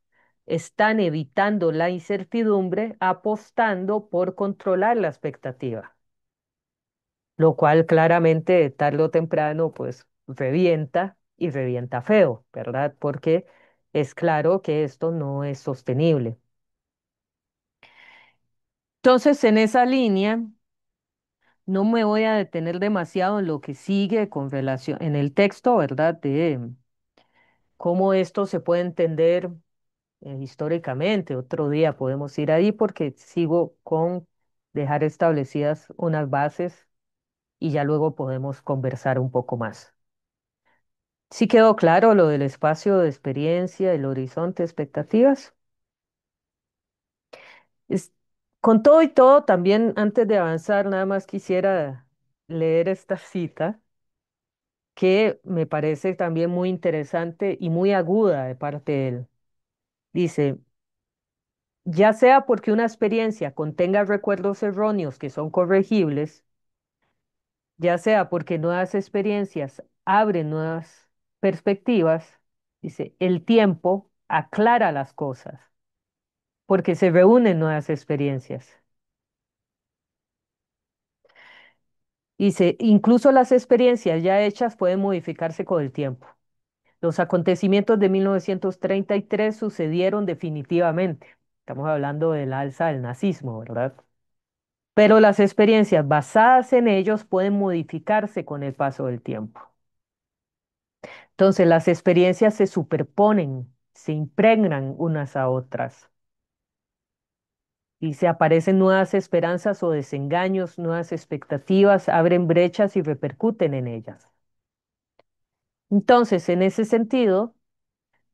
están evitando la incertidumbre apostando por controlar la expectativa, lo cual claramente tarde o temprano pues revienta y revienta feo, ¿verdad? Porque es claro que esto no es sostenible. Entonces, en esa línea, no me voy a detener demasiado en lo que sigue con relación, en el texto, ¿verdad? De cómo esto se puede entender históricamente. Otro día podemos ir ahí porque sigo con dejar establecidas unas bases y ya luego podemos conversar un poco más. Sí quedó claro lo del espacio de experiencia, el horizonte, expectativas. Es- con todo y todo, también antes de avanzar, nada más quisiera leer esta cita que me parece también muy interesante y muy aguda de parte de él. Dice, ya sea porque una experiencia contenga recuerdos erróneos que son corregibles, ya sea porque nuevas experiencias abren nuevas perspectivas, dice, el tiempo aclara las cosas porque se reúnen nuevas experiencias. Dice, incluso las experiencias ya hechas pueden modificarse con el tiempo. Los acontecimientos de 1933 sucedieron definitivamente. Estamos hablando del alza del nazismo, ¿verdad? Pero las experiencias basadas en ellos pueden modificarse con el paso del tiempo. Entonces, las experiencias se superponen, se impregnan unas a otras y se aparecen nuevas esperanzas o desengaños, nuevas expectativas, abren brechas y repercuten en ellas. Entonces, en ese sentido,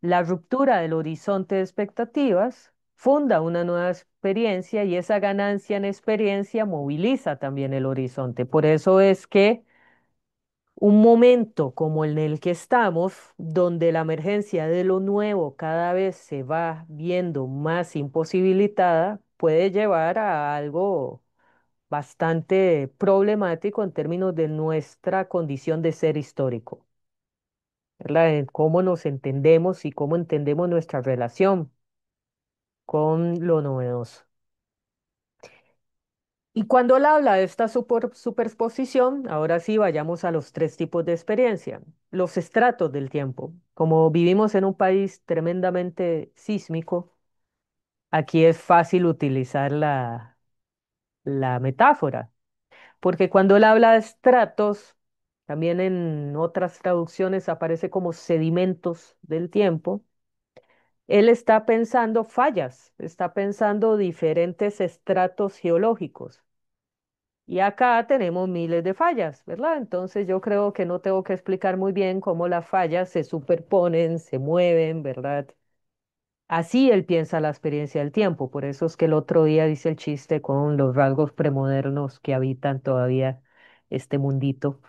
la ruptura del horizonte de expectativas funda una nueva experiencia y esa ganancia en experiencia moviliza también el horizonte. Por eso es que un momento como el en el que estamos, donde la emergencia de lo nuevo cada vez se va viendo más imposibilitada, puede llevar a algo bastante problemático en términos de nuestra condición de ser histórico, ¿verdad? En cómo nos entendemos y cómo entendemos nuestra relación con lo novedoso. Y cuando él habla de esta superposición, ahora sí vayamos a los tres tipos de experiencia, los estratos del tiempo. Como vivimos en un país tremendamente sísmico, aquí es fácil utilizar la metáfora, porque cuando él habla de estratos, también en otras traducciones aparece como sedimentos del tiempo. Él está pensando fallas, está pensando diferentes estratos geológicos. Y acá tenemos miles de fallas, ¿verdad? Entonces yo creo que no tengo que explicar muy bien cómo las fallas se superponen, se mueven, ¿verdad? Así él piensa la experiencia del tiempo. Por eso es que el otro día dice el chiste con los rasgos premodernos que habitan todavía este mundito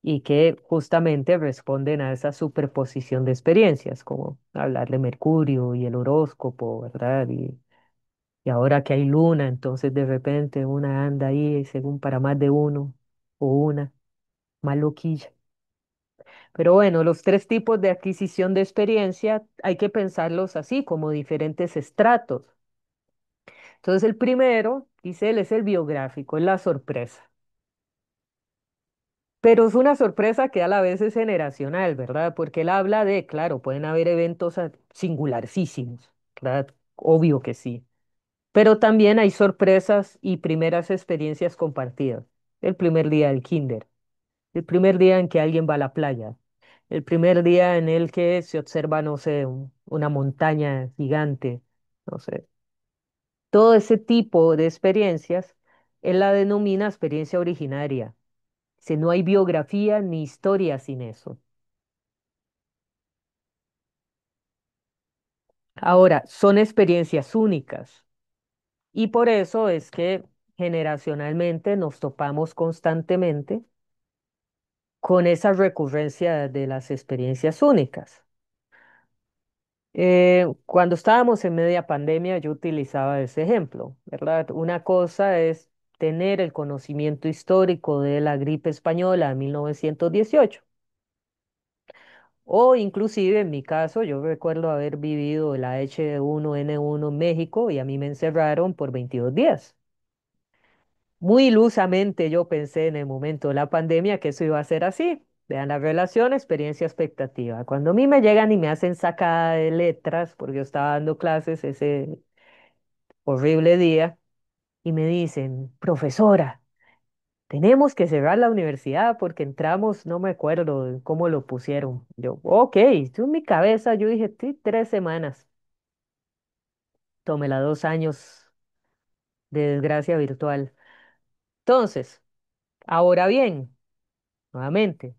y que justamente responden a esa superposición de experiencias, como hablar de Mercurio y el horóscopo, ¿verdad? Y ahora que hay luna, entonces de repente una anda ahí según para más de uno o una, más loquilla. Pero bueno, los tres tipos de adquisición de experiencia hay que pensarlos así, como diferentes estratos. Entonces el primero, dice él, es el biográfico, es la sorpresa. Pero es una sorpresa que a la vez es generacional, ¿verdad? Porque él habla de, claro, pueden haber eventos singularísimos, ¿verdad? Obvio que sí. Pero también hay sorpresas y primeras experiencias compartidas. El primer día del kinder, el primer día en que alguien va a la playa, el primer día en el que se observa, no sé, una montaña gigante, no sé. Todo ese tipo de experiencias, él la denomina experiencia originaria. Si no hay biografía ni historia sin eso. Ahora, son experiencias únicas y por eso es que generacionalmente nos topamos constantemente con esa recurrencia de las experiencias únicas. Cuando estábamos en media pandemia, yo utilizaba ese ejemplo, ¿verdad? Una cosa es tener el conocimiento histórico de la gripe española de 1918, o inclusive en mi caso, yo recuerdo haber vivido el H1N1 en México y a mí me encerraron por 22 días. Muy ilusamente yo pensé en el momento de la pandemia que eso iba a ser así. Vean la relación, experiencia, expectativa. Cuando a mí me llegan y me hacen sacada de letras, porque yo estaba dando clases ese horrible día, y me dicen, profesora, tenemos que cerrar la universidad porque entramos, no me acuerdo de cómo lo pusieron. Yo, ok, yo en mi cabeza, yo dije, sí, 3 semanas. Tómela 2 años de desgracia virtual. Entonces, ahora bien, nuevamente.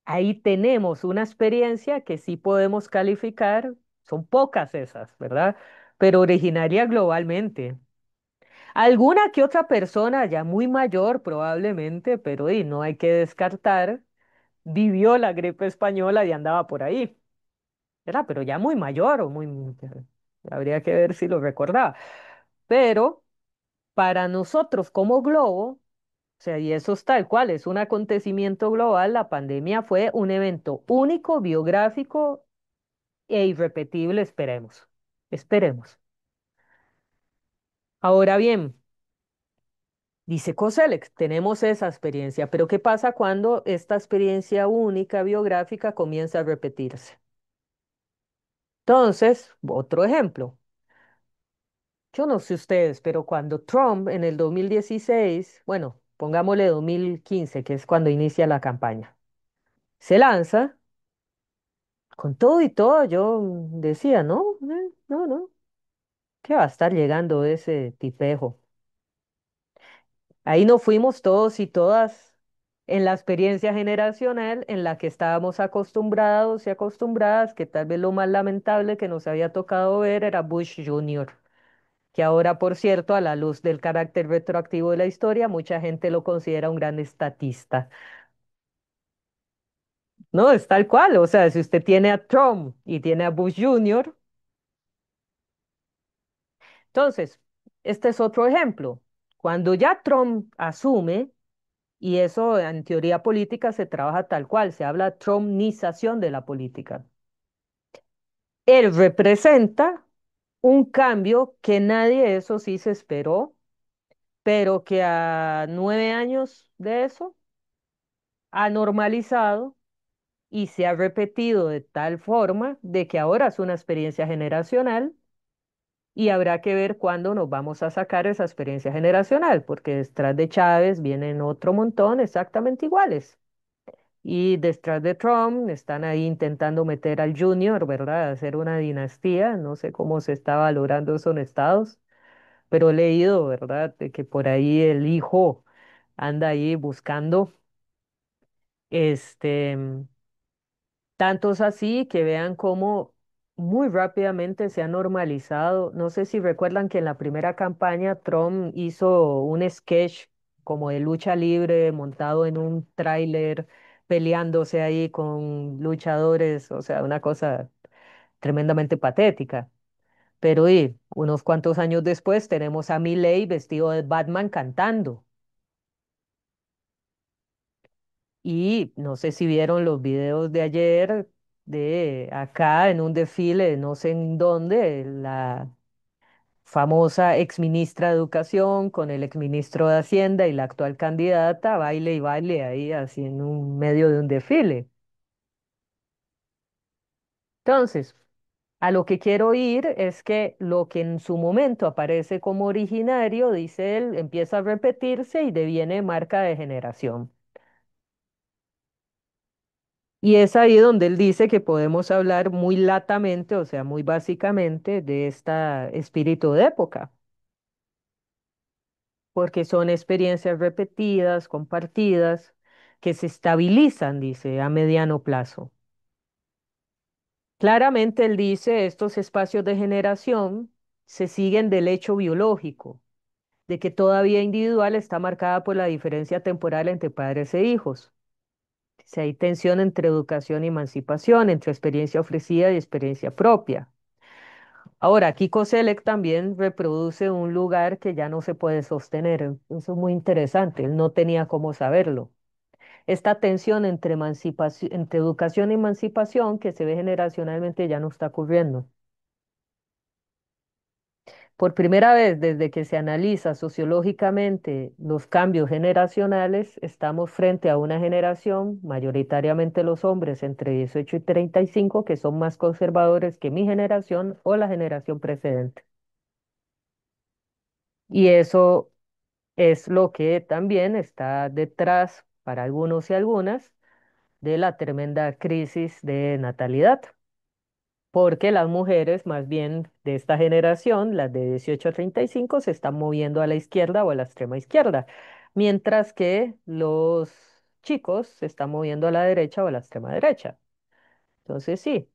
Ahí tenemos una experiencia que sí podemos calificar, son pocas esas, ¿verdad? Pero originaria globalmente. Alguna que otra persona ya muy mayor probablemente, pero no hay que descartar vivió la gripe española y andaba por ahí. Era, pero ya muy mayor o habría que ver si lo recordaba. Pero para nosotros como globo, o sea, y eso es tal cual, es un acontecimiento global, la pandemia fue un evento único, biográfico e irrepetible, esperemos. Esperemos. Ahora bien, dice Koselleck, tenemos esa experiencia, pero ¿qué pasa cuando esta experiencia única, biográfica, comienza a repetirse? Entonces, otro ejemplo. Yo no sé ustedes, pero cuando Trump en el 2016, bueno, pongámosle 2015, que es cuando inicia la campaña, se lanza, con todo y todo, yo decía, no, no, no, ¿qué va a estar llegando ese tipejo? Ahí nos fuimos todos y todas en la experiencia generacional en la que estábamos acostumbrados y acostumbradas, que tal vez lo más lamentable que nos había tocado ver era Bush Jr., que ahora, por cierto, a la luz del carácter retroactivo de la historia, mucha gente lo considera un gran estatista. No, es tal cual. O sea, si usted tiene a Trump y tiene a Bush Jr., entonces, este es otro ejemplo. Cuando ya Trump asume, y eso en teoría política se trabaja tal cual, se habla trumpización de la política. Él representa un cambio que nadie, eso sí, se esperó, pero que a 9 años de eso ha normalizado y se ha repetido de tal forma de que ahora es una experiencia generacional y habrá que ver cuándo nos vamos a sacar esa experiencia generacional, porque detrás de Chávez vienen otro montón exactamente iguales. Y detrás de Trump están ahí intentando meter al Junior, ¿verdad? Hacer una dinastía. No sé cómo se está valorando eso en Estados, pero he leído, ¿verdad? De que por ahí el hijo anda ahí buscando este tantos así que vean cómo muy rápidamente se ha normalizado. No sé si recuerdan que en la primera campaña Trump hizo un sketch como de lucha libre montado en un tráiler, peleándose ahí con luchadores, o sea, una cosa tremendamente patética. Pero y unos cuantos años después tenemos a Milley vestido de Batman cantando. Y no sé si vieron los videos de ayer de acá en un desfile, no sé en dónde, la famosa exministra de Educación con el exministro de Hacienda y la actual candidata, baile y baile ahí así en un medio de un desfile. Entonces, a lo que quiero ir es que lo que en su momento aparece como originario, dice él, empieza a repetirse y deviene marca de generación. Y es ahí donde él dice que podemos hablar muy latamente, o sea, muy básicamente, de este espíritu de época, porque son experiencias repetidas, compartidas, que se estabilizan, dice, a mediano plazo. Claramente él dice, estos espacios de generación se siguen del hecho biológico, de que toda vida individual está marcada por la diferencia temporal entre padres e hijos. Si hay tensión entre educación y emancipación, entre experiencia ofrecida y experiencia propia. Ahora, Kiko Selec también reproduce un lugar que ya no se puede sostener. Eso es muy interesante. Él no tenía cómo saberlo. Esta tensión entre emancipación, entre educación y emancipación que se ve generacionalmente ya no está ocurriendo. Por primera vez desde que se analiza sociológicamente los cambios generacionales, estamos frente a una generación, mayoritariamente los hombres entre 18 y 35, que son más conservadores que mi generación o la generación precedente. Y eso es lo que también está detrás para algunos y algunas de la tremenda crisis de natalidad, porque las mujeres más bien de esta generación, las de 18 a 35, se están moviendo a la izquierda o a la extrema izquierda, mientras que los chicos se están moviendo a la derecha o a la extrema derecha. Entonces sí,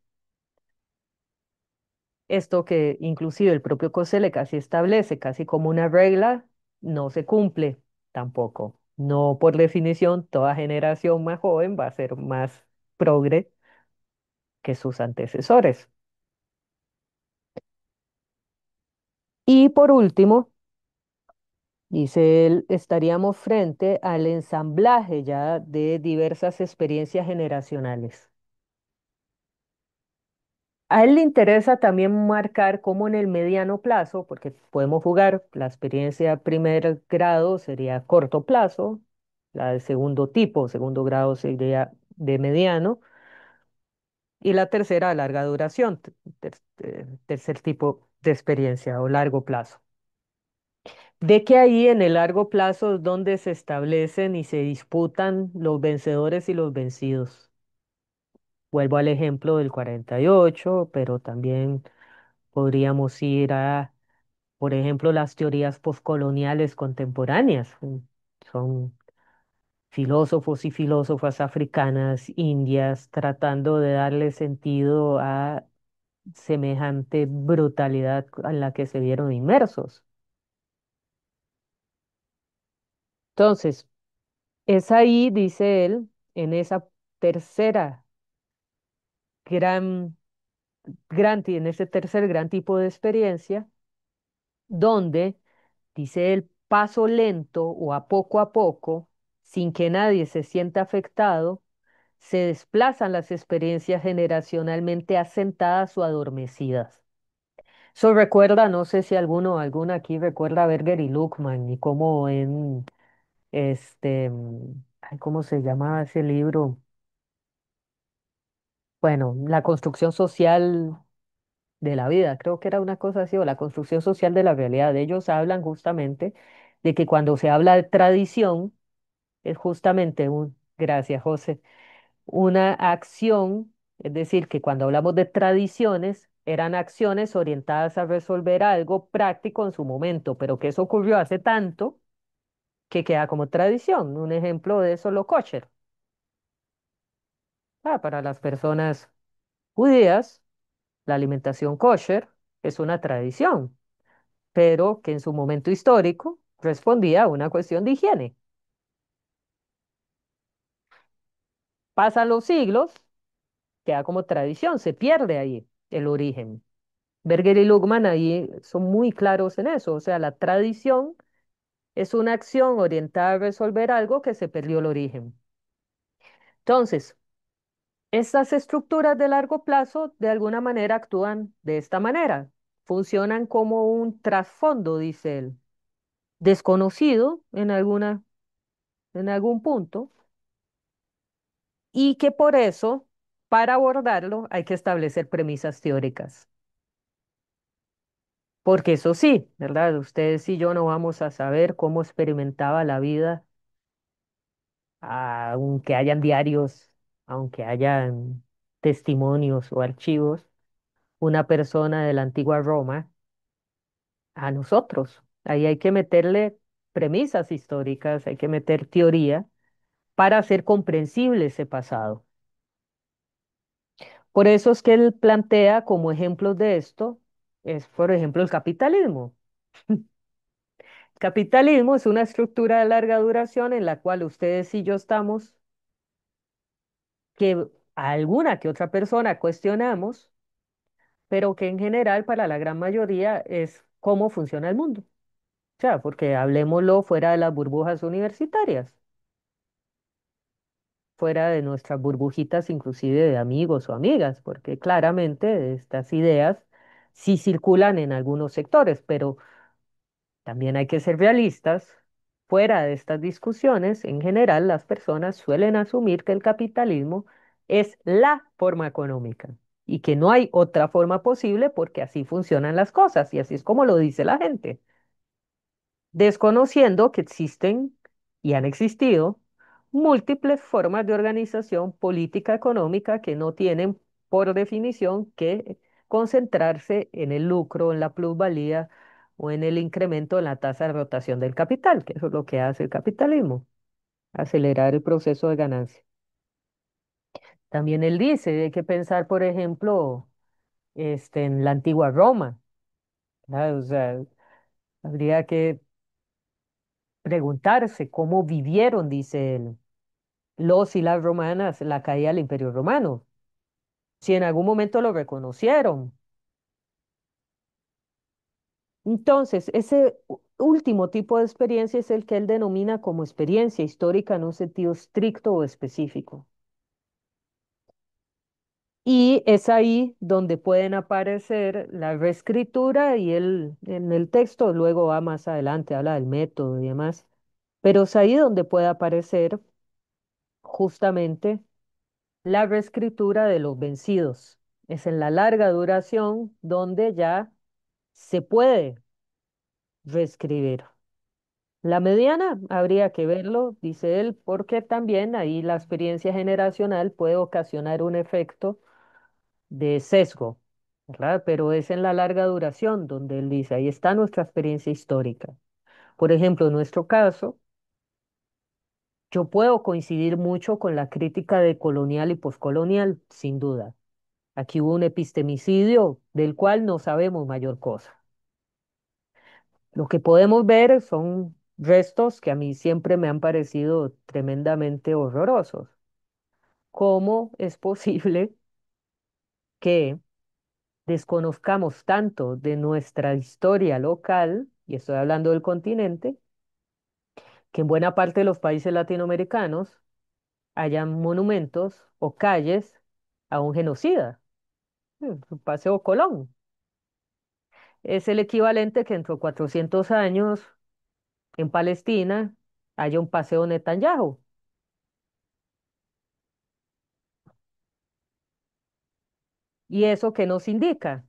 esto que inclusive el propio COSELE casi establece casi como una regla, no se cumple tampoco. No por definición, toda generación más joven va a ser más progre que sus antecesores. Y por último, dice él, estaríamos frente al ensamblaje ya de diversas experiencias generacionales. A él le interesa también marcar cómo en el mediano plazo, porque podemos jugar, la experiencia de primer grado sería corto plazo, la de segundo tipo, segundo grado sería de mediano, y la tercera a larga duración, tercer tipo de experiencia o largo plazo. De que ahí en el largo plazo es donde se establecen y se disputan los vencedores y los vencidos. Vuelvo al ejemplo del 48, pero también podríamos ir a, por ejemplo, las teorías postcoloniales contemporáneas. Son filósofos y filósofas africanas, indias, tratando de darle sentido a semejante brutalidad en la que se vieron inmersos. Entonces, es ahí, dice él, en esa tercera gran, en ese tercer gran tipo de experiencia, donde, dice él, paso lento o a poco, sin que nadie se sienta afectado, se desplazan las experiencias generacionalmente asentadas o adormecidas. Eso recuerda, no sé si alguna aquí recuerda a Berger y Luckman y cómo en ay, ¿cómo se llamaba ese libro? Bueno, la construcción social de la vida, creo que era una cosa así, o la construcción social de la realidad. Ellos hablan justamente de que cuando se habla de tradición, es justamente gracias, José, una acción, es decir, que cuando hablamos de tradiciones, eran acciones orientadas a resolver algo práctico en su momento, pero que eso ocurrió hace tanto que queda como tradición. Un ejemplo de eso, lo kosher. Para las personas judías, la alimentación kosher es una tradición, pero que en su momento histórico respondía a una cuestión de higiene. Pasan los siglos, queda como tradición, se pierde ahí el origen. Berger y Lugman ahí son muy claros en eso, o sea, la tradición es una acción orientada a resolver algo que se perdió el origen. Entonces, estas estructuras de largo plazo de alguna manera actúan de esta manera, funcionan como un trasfondo, dice él, desconocido en algún punto, y que por eso, para abordarlo, hay que establecer premisas teóricas. Porque eso sí, ¿verdad? Ustedes y yo no vamos a saber cómo experimentaba la vida, aunque hayan diarios, aunque hayan testimonios o archivos, una persona de la antigua Roma a nosotros. Ahí hay que meterle premisas históricas, hay que meter teoría para hacer comprensible ese pasado. Por eso es que él plantea como ejemplos de esto, es por ejemplo el capitalismo. Capitalismo es una estructura de larga duración en la cual ustedes y yo estamos, que a alguna que otra persona cuestionamos, pero que en general para la gran mayoría es cómo funciona el mundo. O sea, porque hablemoslo fuera de las burbujas universitarias, fuera de nuestras burbujitas inclusive de amigos o amigas, porque claramente estas ideas sí circulan en algunos sectores, pero también hay que ser realistas. Fuera de estas discusiones, en general, las personas suelen asumir que el capitalismo es la forma económica y que no hay otra forma posible porque así funcionan las cosas y así es como lo dice la gente, desconociendo que existen y han existido múltiples formas de organización política económica que no tienen por definición que concentrarse en el lucro, en la plusvalía o en el incremento en la tasa de rotación del capital, que eso es lo que hace el capitalismo, acelerar el proceso de ganancia. También él dice, hay que pensar, por ejemplo, en la antigua Roma, ¿verdad? O sea, habría que preguntarse cómo vivieron, dice él, los y las romanas la caída del Imperio Romano, si en algún momento lo reconocieron. Entonces, ese último tipo de experiencia es el que él denomina como experiencia histórica en un sentido estricto o específico. Y es ahí donde pueden aparecer la reescritura y él en el texto luego va más adelante, habla del método y demás. Pero es ahí donde puede aparecer justamente la reescritura de los vencidos. Es en la larga duración donde ya se puede reescribir. La mediana habría que verlo, dice él, porque también ahí la experiencia generacional puede ocasionar un efecto de sesgo, ¿verdad? Pero es en la larga duración donde él dice, ahí está nuestra experiencia histórica. Por ejemplo, en nuestro caso, yo puedo coincidir mucho con la crítica de colonial y poscolonial, sin duda. Aquí hubo un epistemicidio del cual no sabemos mayor cosa. Lo que podemos ver son restos que a mí siempre me han parecido tremendamente horrorosos. ¿Cómo es posible que desconozcamos tanto de nuestra historia local, y estoy hablando del continente, que en buena parte de los países latinoamericanos hayan monumentos o calles a un genocida? Paseo Colón. Es el equivalente que dentro de 400 años en Palestina haya un paseo Netanyahu. ¿Y eso qué nos indica?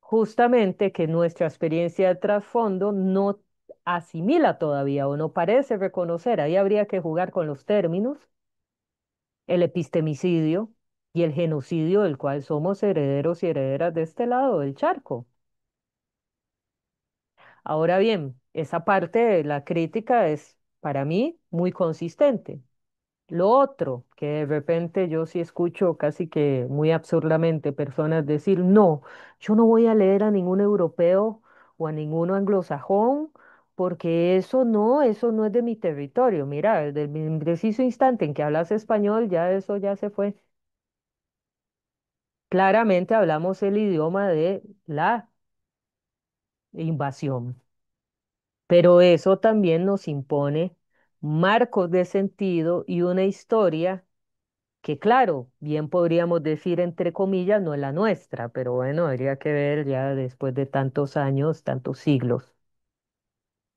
Justamente que nuestra experiencia de trasfondo no asimila todavía o no parece reconocer. Ahí habría que jugar con los términos, el epistemicidio y el genocidio del cual somos herederos y herederas de este lado del charco. Ahora bien, esa parte de la crítica es para mí muy consistente. Lo otro, que de repente yo sí escucho casi que muy absurdamente personas decir, no, yo no voy a leer a ningún europeo o a ningún anglosajón porque eso no es de mi territorio. Mira, desde el preciso instante en que hablas español, ya eso ya se fue. Claramente hablamos el idioma de la invasión, pero eso también nos impone marcos de sentido y una historia que claro, bien podríamos decir entre comillas, no es la nuestra, pero bueno, habría que ver ya después de tantos años, tantos siglos.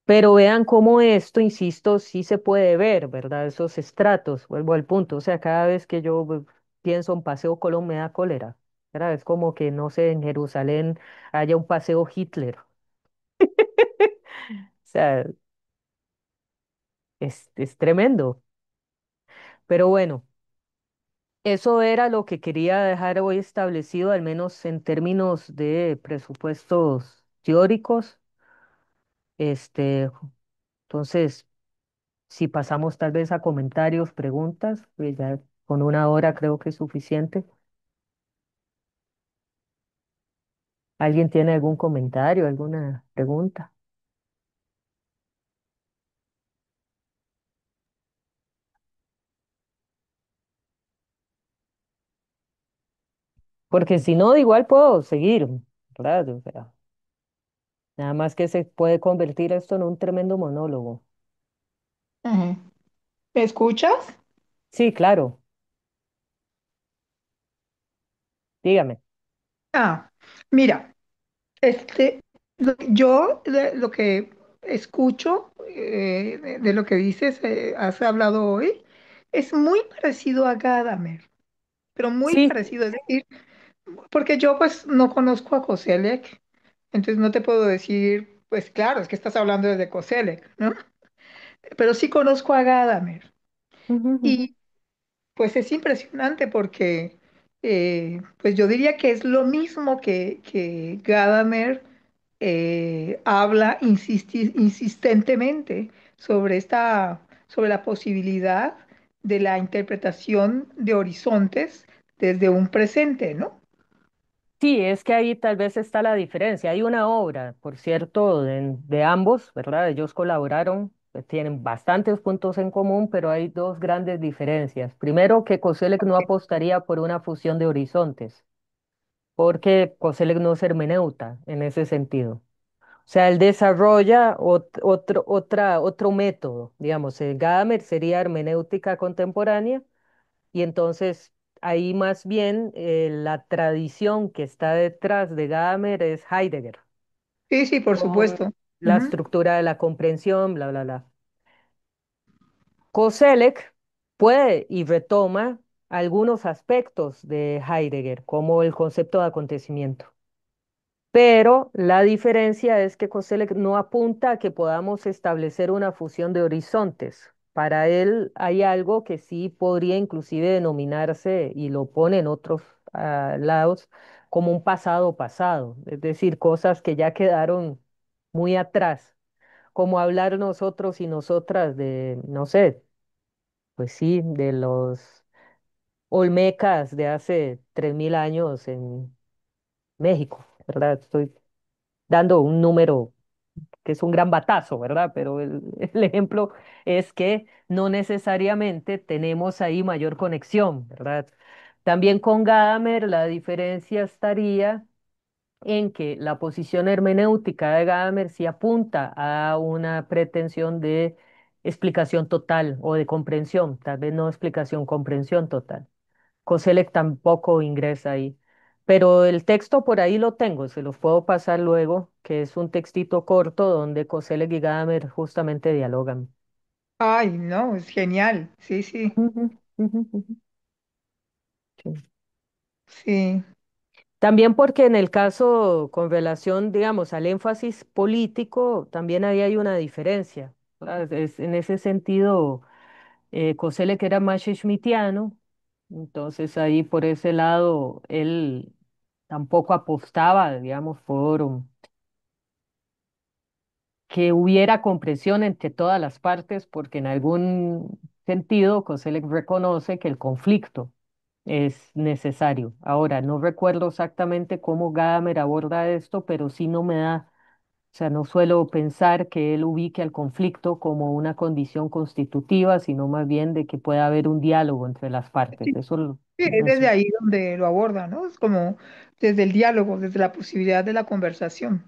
Pero vean cómo esto, insisto, sí se puede ver, ¿verdad? Esos estratos, vuelvo al punto, o sea, cada vez que yo pienso en Paseo Colón me da cólera, ¿verdad? Es como que, no sé, en Jerusalén haya un Paseo Hitler, o sea, es tremendo. Pero bueno. Eso era lo que quería dejar hoy establecido, al menos en términos de presupuestos teóricos. Este, entonces, si pasamos tal vez a comentarios, preguntas, pues ya con una hora creo que es suficiente. ¿Alguien tiene algún comentario, alguna pregunta? Porque si no, igual puedo seguir, ¿verdad? O sea, nada más que se puede convertir esto en un tremendo monólogo. Ujú. ¿Me escuchas? Sí, claro, dígame. Ah, mira, yo lo que escucho de lo que dices, has hablado hoy, es muy parecido a Gadamer, pero muy Sí. parecido. Es decir, porque yo pues no conozco a Koselleck, entonces no te puedo decir, pues claro, es que estás hablando desde Koselleck, ¿no? Pero sí conozco a Gadamer. Ujú, ujú. Y pues es impresionante porque pues yo diría que es lo mismo que Gadamer habla insistentemente sobre sobre la posibilidad de la interpretación de horizontes desde un presente, ¿no? Sí, es que ahí tal vez está la diferencia. Hay una obra, por cierto, de ambos, ¿verdad? Ellos colaboraron, tienen bastantes puntos en común, pero hay dos grandes diferencias. Primero, que Koselleck no apostaría por una fusión de horizontes, porque Koselleck no es hermeneuta en ese sentido. O sea, él desarrolla otro método, digamos, el Gadamer sería hermenéutica contemporánea y entonces ahí más bien la tradición que está detrás de Gadamer es Heidegger, Sí, sí, por con supuesto. la Ujú. estructura de la comprensión, bla, bla, bla. Koselleck puede y retoma algunos aspectos de Heidegger, como el concepto de acontecimiento. Pero la diferencia es que Koselleck no apunta a que podamos establecer una fusión de horizontes. Para él hay algo que sí podría inclusive denominarse, y lo pone en otros lados, como un pasado pasado, es decir, cosas que ya quedaron muy atrás, como hablar nosotros y nosotras de, no sé, pues sí, de los olmecas de hace 3000 años en México, ¿verdad? Estoy dando un número que es un gran batazo, ¿verdad? Pero el ejemplo es que no necesariamente tenemos ahí mayor conexión, ¿verdad? También con Gadamer la diferencia estaría en que la posición hermenéutica de Gadamer sí apunta a una pretensión de explicación total o de comprensión, tal vez no explicación, comprensión total. Koselleck tampoco ingresa ahí. Pero el texto por ahí lo tengo, se los puedo pasar luego, que es un textito corto donde Koselleck y Gadamer justamente dialogan. Ay, no, es genial. Sí, sí, Ujú, ujú, ujú. Sí. sí. También porque en el caso con relación, digamos, al énfasis político, también ahí hay una diferencia, ¿verdad? En ese sentido, Koselleck era más schmittiano, entonces ahí por ese lado él tampoco apostaba, digamos, por que hubiera comprensión entre todas las partes, porque en algún sentido Koselleck reconoce que el conflicto es necesario. Ahora, no recuerdo exactamente cómo Gadamer aborda esto, pero sí no me da, o sea, no suelo pensar que él ubique al conflicto como una condición constitutiva, sino más bien de que pueda haber un diálogo entre las partes. Sí, Eso sí, es no desde sé. ahí donde lo aborda, ¿no? Es como desde el diálogo, desde la posibilidad de la conversación.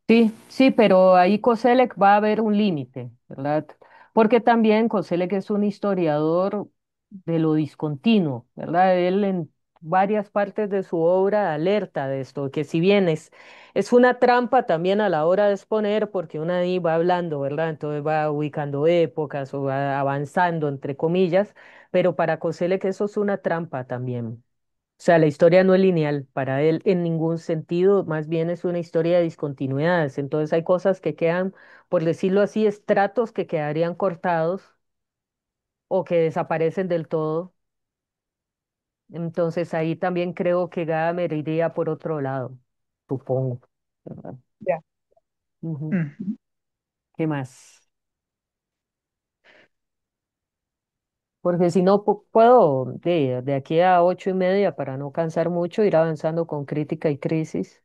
Sí, sí, pero ahí Koselleck va a haber un límite, ¿verdad? Porque también Koselleck es un historiador de lo discontinuo, ¿verdad? Él en varias partes de su obra alerta de esto, que si bien es una trampa también a la hora de exponer, porque uno ahí va hablando, ¿verdad? Entonces va ubicando épocas o va avanzando, entre comillas, pero para Koselleck eso es una trampa también. O sea, la historia no es lineal para él en ningún sentido, más bien es una historia de discontinuidades. Entonces hay cosas que quedan, por decirlo así, estratos que quedarían cortados o que desaparecen del todo. Entonces ahí también creo que Gadamer iría por otro lado, supongo, ¿verdad? Ya. Ujú. Ujú. ¿Qué más? Porque si no, puedo de aquí a 8:30 para no cansar mucho, ir avanzando con crítica y crisis.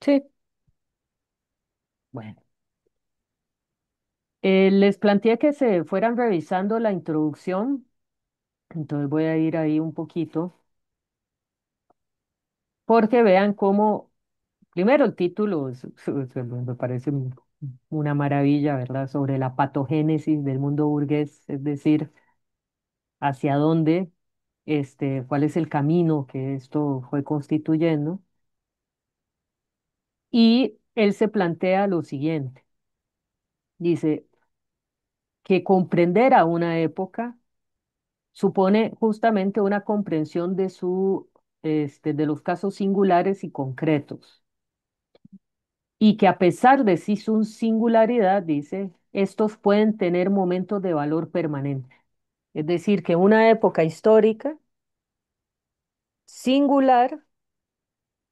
Sí, bueno. Les planteé que se fueran revisando la introducción, entonces voy a ir ahí un poquito, porque vean cómo, primero el título me parece una maravilla, ¿verdad? Sobre la patogénesis del mundo burgués, es decir, hacia dónde, cuál es el camino que esto fue constituyendo. Y él se plantea lo siguiente, dice que comprender a una época supone justamente una comprensión de los casos singulares y concretos. Y que a pesar de sí su singularidad, dice, estos pueden tener momentos de valor permanente. Es decir, que una época histórica singular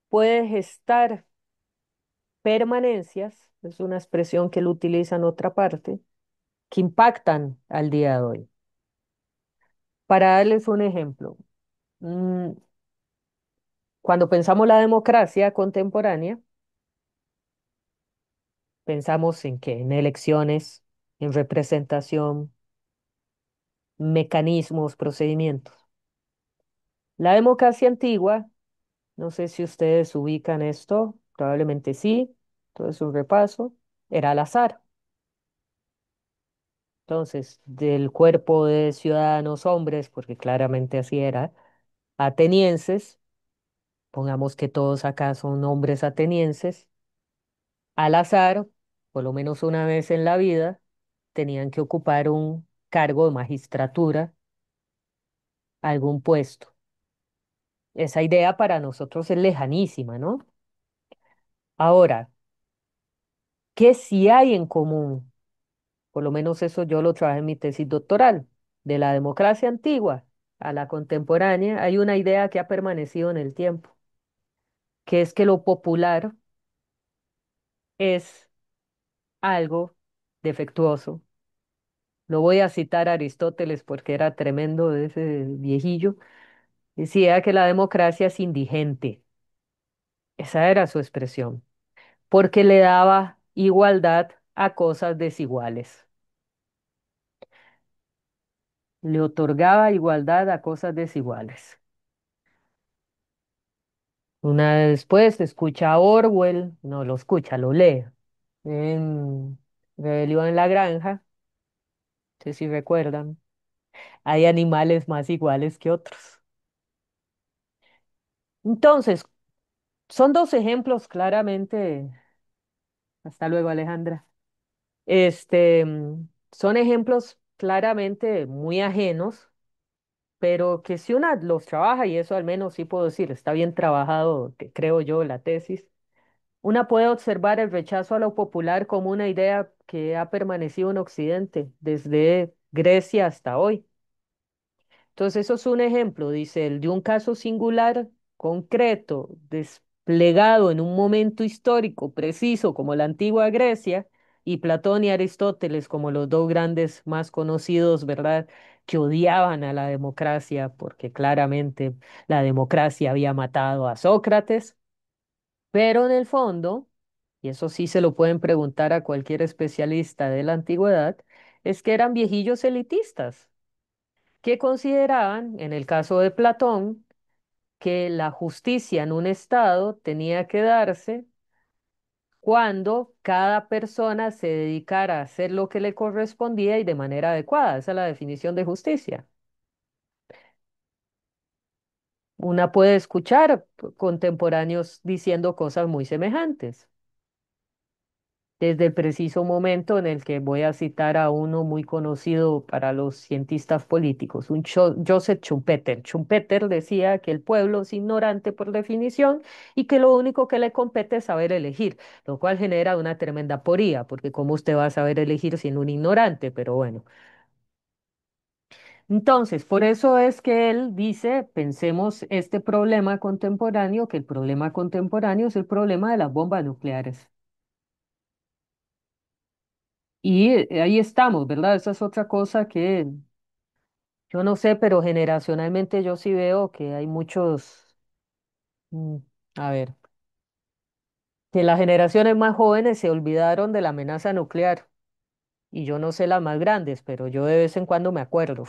puede gestar permanencias, es una expresión que él utiliza en otra parte, que impactan al día de hoy. Para darles un ejemplo, mm, cuando pensamos la democracia contemporánea, Pensamos en qué, en elecciones, en representación, mecanismos, procedimientos. La democracia antigua, no sé si ustedes ubican esto, probablemente sí, todo es un repaso, era al azar. Entonces, del cuerpo de ciudadanos hombres, porque claramente así era, atenienses, pongamos que todos acá son hombres atenienses, al azar, por lo menos una vez en la vida, tenían que ocupar un cargo de magistratura, algún puesto. Esa idea para nosotros es lejanísima, ¿no? Ahora, ¿qué sí hay en común? Por lo menos eso yo lo trabajé en mi tesis doctoral. De la democracia antigua a la contemporánea, hay una idea que ha permanecido en el tiempo, que es que lo popular es algo defectuoso. No voy a citar a Aristóteles porque era tremendo ese viejillo. Decía que la democracia es indigente. Esa era su expresión, porque le daba igualdad a cosas desiguales. Le otorgaba igualdad a cosas desiguales. Una vez después escucha a Orwell, no lo escucha, lo lee en Rebelión en la Granja, no sé si recuerdan, hay animales más iguales que otros. Entonces, son dos ejemplos claramente, hasta luego Alejandra, son ejemplos claramente muy ajenos, pero que si una los trabaja, y eso al menos sí puedo decir, está bien trabajado, que creo yo, la tesis. Una puede observar el rechazo a lo popular como una idea que ha permanecido en Occidente desde Grecia hasta hoy. Entonces, eso es un ejemplo, dice él, de un caso singular, concreto, desplegado en un momento histórico preciso como la antigua Grecia, y Platón y Aristóteles como los dos grandes más conocidos, ¿verdad? Que odiaban a la democracia porque claramente la democracia había matado a Sócrates. Pero en el fondo, y eso sí se lo pueden preguntar a cualquier especialista de la antigüedad, es que eran viejillos elitistas que consideraban, en el caso de Platón, que la justicia en un estado tenía que darse cuando cada persona se dedicara a hacer lo que le correspondía y de manera adecuada. Esa es la definición de justicia. Una puede escuchar contemporáneos diciendo cosas muy semejantes. Desde el preciso momento en el que voy a citar a uno muy conocido para los cientistas políticos, Joseph Schumpeter. Schumpeter decía que el pueblo es ignorante por definición y que lo único que le compete es saber elegir, lo cual genera una tremenda poría, porque ¿cómo usted va a saber elegir siendo un ignorante? Pero bueno. Entonces, por eso es que él dice, pensemos este problema contemporáneo, que el problema contemporáneo es el problema de las bombas nucleares. Y ahí estamos, ¿verdad? Esa es otra cosa que yo no sé, pero generacionalmente yo sí veo que hay muchos, mm, a ver, que las generaciones más jóvenes se olvidaron de la amenaza nuclear. Y yo no sé las más grandes, pero yo de vez en cuando me acuerdo.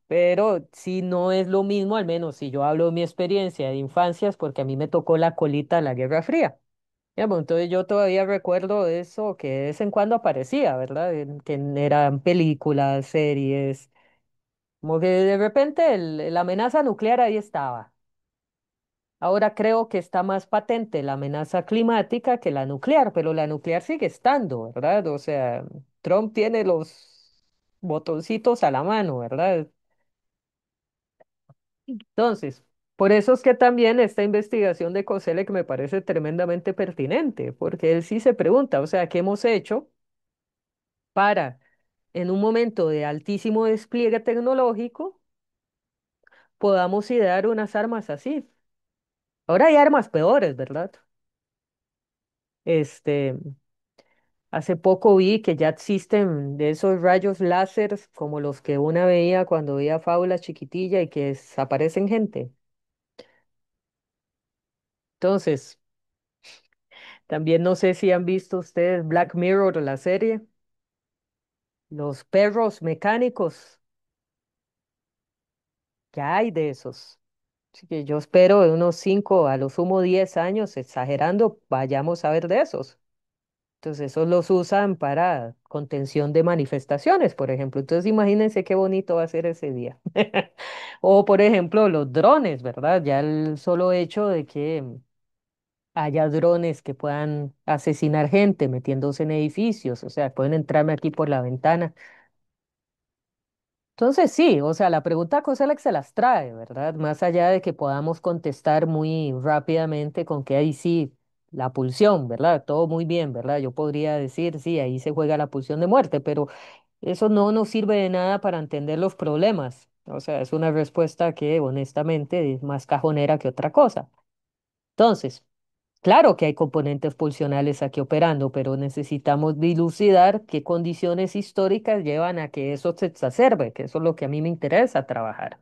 Pero sí no es lo mismo, al menos si yo hablo de mi experiencia de infancias, porque a mí me tocó la colita de la Guerra Fría. Digamos, entonces yo todavía recuerdo eso que de vez en cuando aparecía, ¿verdad? Que eran películas, series, como que de repente la amenaza nuclear ahí estaba. Ahora creo que está más patente la amenaza climática que la nuclear, pero la nuclear sigue estando, ¿verdad? O sea, Trump tiene los botoncitos a la mano, ¿verdad? Entonces, por eso es que también esta investigación de Koselleck me parece tremendamente pertinente, porque él sí se pregunta, o sea, ¿qué hemos hecho para, en un momento de altísimo despliegue tecnológico, podamos idear unas armas así? Ahora hay armas peores, ¿verdad? Este, hace poco vi que ya existen de esos rayos láser como los que una veía cuando veía Fábula chiquitilla y que desaparecen gente. Entonces, También no sé si han visto ustedes Black Mirror, la serie, los perros mecánicos, ya hay de esos. Así que yo espero de unos 5 a lo sumo 10 años, exagerando, vayamos a ver de esos. Entonces, esos los usan para contención de manifestaciones, por ejemplo. Entonces, imagínense qué bonito va a ser ese día. O, por ejemplo, los drones, ¿verdad? Ya el solo hecho de que haya drones que puedan asesinar gente metiéndose en edificios, o sea, pueden entrarme aquí por la ventana. Entonces, sí, o sea, la pregunta Coselex se las trae, ¿verdad? Más allá de que podamos contestar muy rápidamente con que ahí sí, la pulsión, ¿verdad? Todo muy bien, ¿verdad? Yo podría decir, sí, ahí se juega la pulsión de muerte, pero eso no nos sirve de nada para entender los problemas. O sea, es una respuesta que honestamente es más cajonera que otra cosa. Entonces, claro que hay componentes pulsionales aquí operando, pero necesitamos dilucidar qué condiciones históricas llevan a que eso se exacerbe, que eso es lo que a mí me interesa trabajar.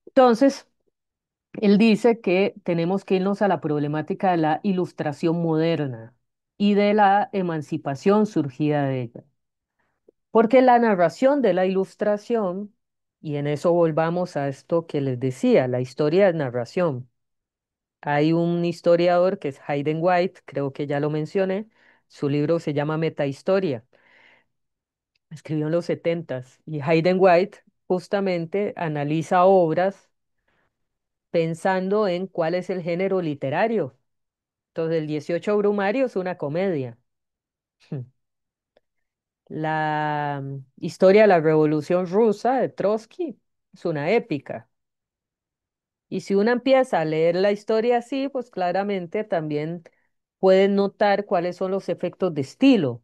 Entonces, él dice que tenemos que irnos a la problemática de la ilustración moderna y de la emancipación surgida de ella. Porque la narración de la ilustración, y en eso volvamos a esto que les decía, la historia es narración. Hay un historiador que es Hayden White, creo que ya lo mencioné, su libro se llama Metahistoria, escribió en los setentas, y Hayden White justamente analiza obras pensando en cuál es el género literario. Entonces, el 18 Brumario es una comedia. La historia de la Revolución Rusa de Trotsky es una épica. Y si uno empieza a leer la historia así, pues claramente también pueden notar cuáles son los efectos de estilo,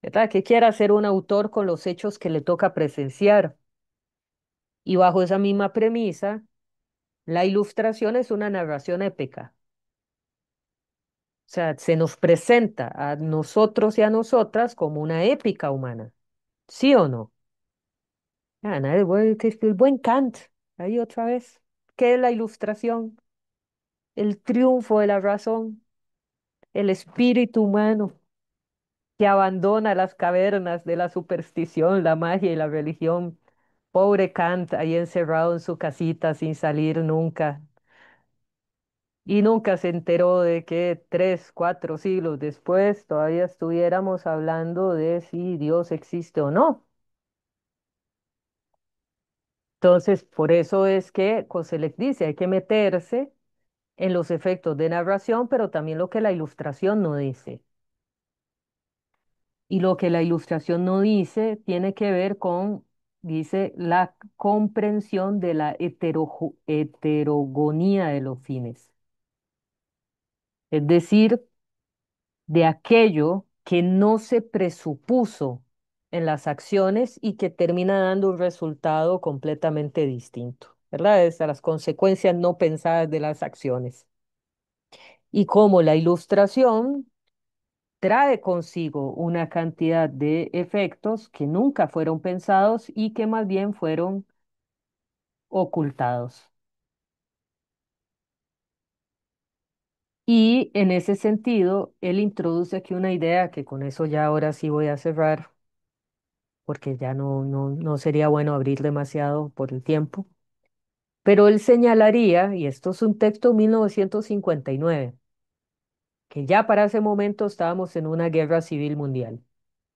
¿verdad? ¿Qué quiere hacer un autor con los hechos que le toca presenciar? Y bajo esa misma premisa, la ilustración es una narración épica. O sea, se nos presenta a nosotros y a nosotras como una épica humana. ¿Sí o no? Ah, nada, el buen Kant, ahí otra vez. ¿Qué es la ilustración? El triunfo de la razón, el espíritu humano que abandona las cavernas de la superstición, la magia y la religión. Pobre Kant, ahí encerrado en su casita sin salir nunca. Y nunca se enteró de que 3, 4 siglos después todavía estuviéramos hablando de si Dios existe o no. Entonces, por eso es que Koselleck dice, hay que meterse en los efectos de narración, pero también lo que la ilustración no dice. Y lo que la ilustración no dice tiene que ver con, dice, la comprensión de la heterogonía de los fines. Es decir, de aquello que no se presupuso en las acciones y que termina dando un resultado completamente distinto, ¿verdad? Es a las consecuencias no pensadas de las acciones. Y como la ilustración trae consigo una cantidad de efectos que nunca fueron pensados y que más bien fueron ocultados. Y en ese sentido, él introduce aquí una idea que con eso ya ahora sí voy a cerrar, porque ya no sería bueno abrir demasiado por el tiempo. Pero él señalaría, y esto es un texto de 1959, que ya para ese momento estábamos en una guerra civil mundial.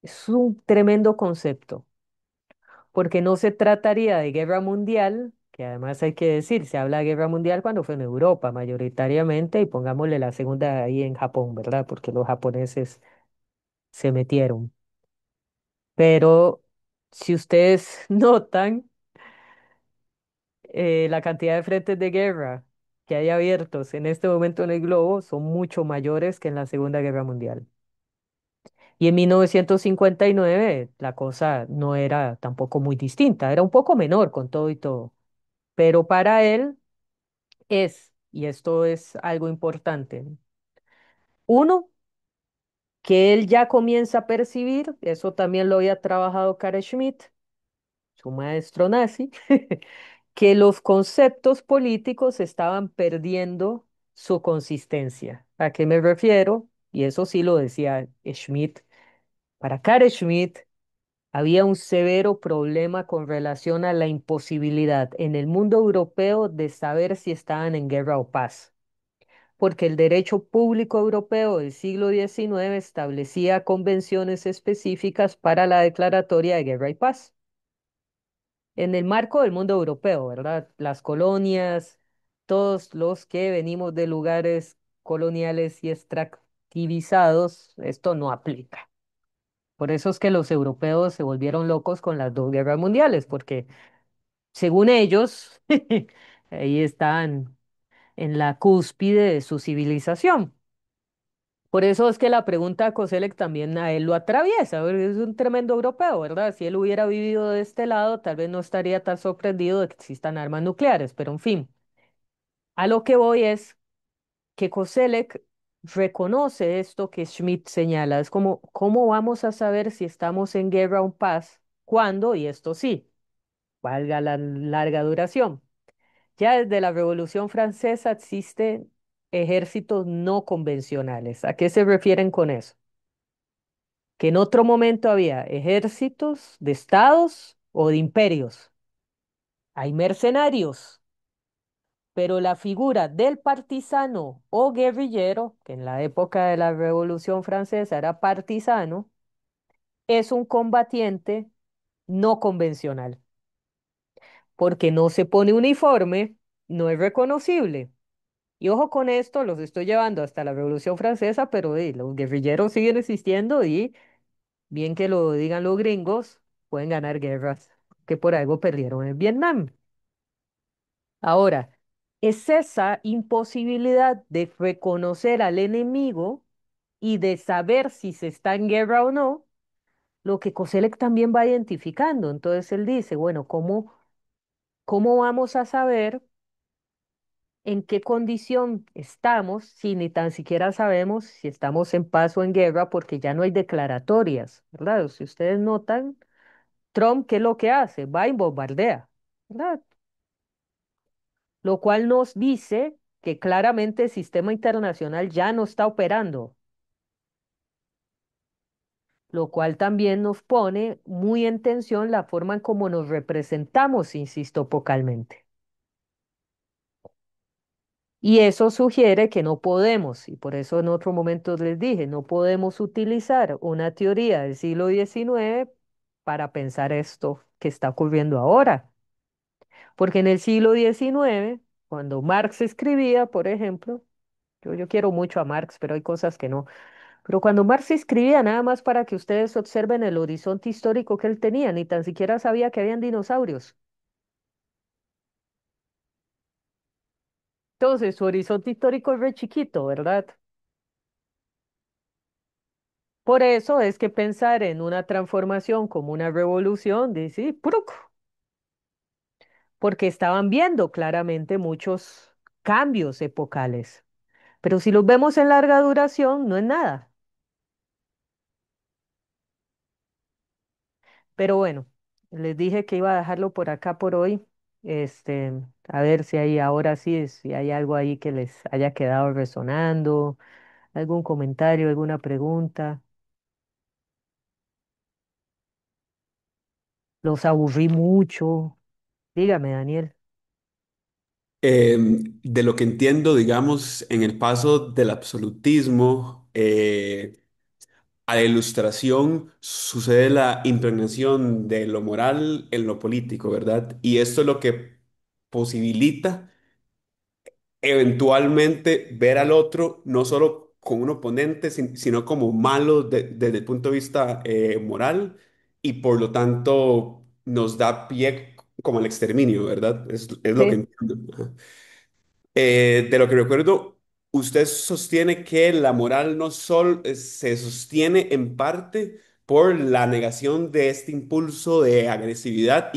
Es un tremendo concepto porque no se trataría de guerra mundial, que además hay que decir, se habla de guerra mundial cuando fue en Europa mayoritariamente, y pongámosle la segunda ahí en Japón, ¿verdad? Porque los japoneses se metieron. Pero si ustedes notan, la cantidad de frentes de guerra que hay abiertos en este momento en el globo son mucho mayores que en la Segunda Guerra Mundial. Y en 1959 la cosa no era tampoco muy distinta, era un poco menor con todo y todo. Pero para él es, y esto es algo importante, uno, que él ya comienza a percibir, eso también lo había trabajado Carl Schmitt, su maestro nazi, que los conceptos políticos estaban perdiendo su consistencia. ¿A qué me refiero? Y eso sí lo decía Schmidt. Para Carl Schmitt había un severo problema con relación a la imposibilidad en el mundo europeo de saber si estaban en guerra o paz, porque el derecho público europeo del siglo XIX establecía convenciones específicas para la declaratoria de guerra y paz. En el marco del mundo europeo, ¿verdad? Las colonias, todos los que venimos de lugares coloniales y extractivizados, esto no aplica. Por eso es que los europeos se volvieron locos con las dos guerras mundiales, porque según ellos, ahí están en la cúspide de su civilización. Por eso es que la pregunta a Koselleck también a él lo atraviesa, porque es un tremendo europeo, ¿verdad? Si él hubiera vivido de este lado, tal vez no estaría tan sorprendido de que existan armas nucleares, pero en fin, a lo que voy es que Koselleck reconoce esto que Schmidt señala, es como, ¿cómo vamos a saber si estamos en guerra o en paz? ¿Cuándo? Y esto sí, valga la larga duración. Ya desde la Revolución Francesa existen ejércitos no convencionales. ¿A qué se refieren con eso? Que en otro momento había ejércitos de estados o de imperios. Hay mercenarios, pero la figura del partisano o guerrillero, que en la época de la Revolución Francesa era partisano, es un combatiente no convencional, porque no se pone uniforme, no es reconocible. Y ojo con esto, los estoy llevando hasta la Revolución Francesa, pero los guerrilleros siguen existiendo y bien que lo digan los gringos, pueden ganar guerras que por algo perdieron en Vietnam. Ahora, es esa imposibilidad de reconocer al enemigo y de saber si se está en guerra o no, lo que Koselleck también va identificando. Entonces él dice, bueno, ¿cómo vamos a saber en qué condición estamos si ni tan siquiera sabemos si estamos en paz o en guerra porque ya no hay declaratorias, ¿verdad? Si ustedes notan, Trump, ¿qué es lo que hace? Va y bombardea, ¿verdad? Lo cual nos dice que claramente el sistema internacional ya no está operando, lo cual también nos pone muy en tensión la forma en cómo nos representamos, insisto, vocalmente. Y eso sugiere que no podemos, y por eso en otro momento les dije, no podemos utilizar una teoría del siglo XIX para pensar esto que está ocurriendo ahora. Porque en el siglo XIX, cuando Marx escribía, por ejemplo, yo quiero mucho a Marx, pero hay cosas que no. Pero cuando Marx escribía, nada más para que ustedes observen el horizonte histórico que él tenía, ni tan siquiera sabía que habían dinosaurios. Entonces, su horizonte histórico es re chiquito, ¿verdad? Por eso es que pensar en una transformación como una revolución, dice, ¡pruc! Porque estaban viendo claramente muchos cambios epocales. Pero si los vemos en larga duración, no es nada. Pero bueno, les dije que iba a dejarlo por acá por hoy. Este, a ver si hay ahora sí, si hay algo ahí que les haya quedado resonando, algún comentario, alguna pregunta. Los aburrí mucho. Dígame, Daniel. De lo que entiendo, digamos, en el paso del absolutismo a la ilustración sucede la impregnación de lo moral en lo político, ¿verdad? Y esto es lo que posibilita eventualmente ver al otro no solo como un oponente, sino como malo desde el punto de vista moral y por lo tanto nos da pie como al exterminio, ¿verdad? Es lo que Sí, entiendo. Ajá. De lo que recuerdo, usted sostiene que la moral no solo se sostiene en parte por la negación de este impulso de agresividad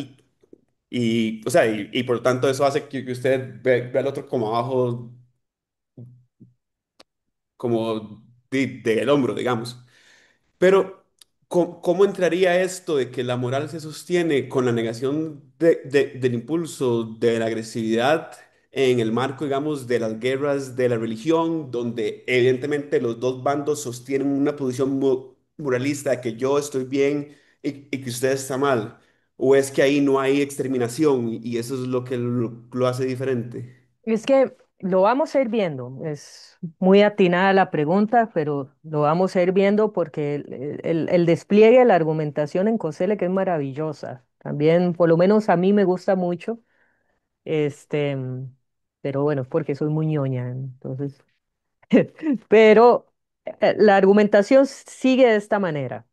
o sea, y por lo tanto eso hace que usted ve al otro como abajo, como del hombro, digamos. Pero, ¿cómo entraría esto de que la moral se sostiene con la negación del impulso de la agresividad en el marco, digamos, de las guerras de la religión, donde evidentemente los dos bandos sostienen una posición moralista de que yo estoy bien y que usted está mal? ¿O es que ahí no hay exterminación y eso es lo que lo hace diferente? Es que lo vamos a ir viendo. Es muy atinada la pregunta, pero lo vamos a ir viendo porque el despliegue de la argumentación en COSELE que es maravillosa. También, por lo menos a mí me gusta mucho. Este, pero bueno, es porque soy muy ñoña, entonces. Pero la argumentación sigue de esta manera.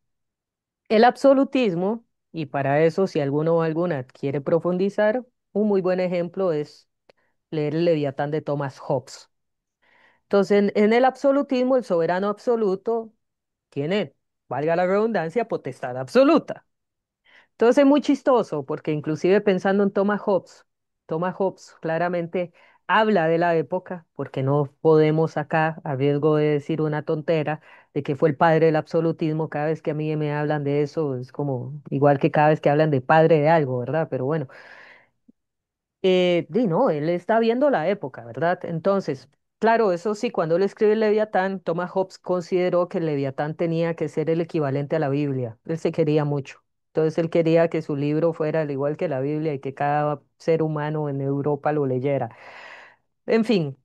El absolutismo, y para eso, si alguno o alguna quiere profundizar, un muy buen ejemplo es leer el Leviatán de Thomas Hobbes. Entonces, en el absolutismo, el soberano absoluto tiene, valga la redundancia, potestad absoluta. Entonces es muy chistoso porque inclusive pensando en Thomas Hobbes claramente habla de la época, porque no podemos acá, a riesgo de decir una tontera, de que fue el padre del absolutismo. Cada vez que a mí me hablan de eso es como igual que cada vez que hablan de padre de algo, ¿verdad? Pero bueno. No, él está viendo la época, ¿verdad? Entonces, claro, eso sí, cuando él escribe el Leviatán, Thomas Hobbes consideró que el Leviatán tenía que ser el equivalente a la Biblia. Él se quería mucho. Entonces, él quería que su libro fuera al igual que la Biblia y que cada ser humano en Europa lo leyera. En fin,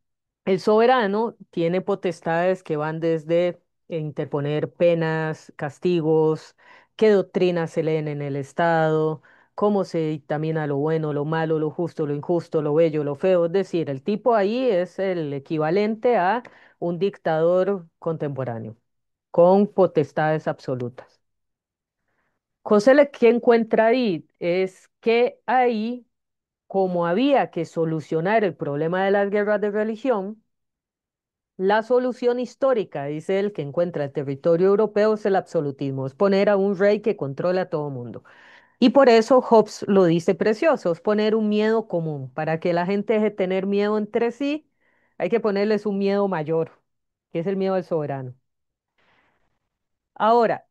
el soberano tiene potestades que van desde interponer penas, castigos, qué doctrinas se leen en el Estado, cómo se dictamina lo bueno, lo malo, lo justo, lo injusto, lo bello, lo feo. Es decir, el tipo ahí es el equivalente a un dictador contemporáneo, con potestades absolutas. José, ¿qué encuentra ahí? Es que ahí, como había que solucionar el problema de las guerras de religión, la solución histórica, dice él, que encuentra el territorio europeo es el absolutismo, es poner a un rey que controle a todo mundo. Y por eso Hobbes lo dice precioso, es poner un miedo común. Para que la gente deje de tener miedo entre sí, hay que ponerles un miedo mayor, que es el miedo al soberano. Ahora,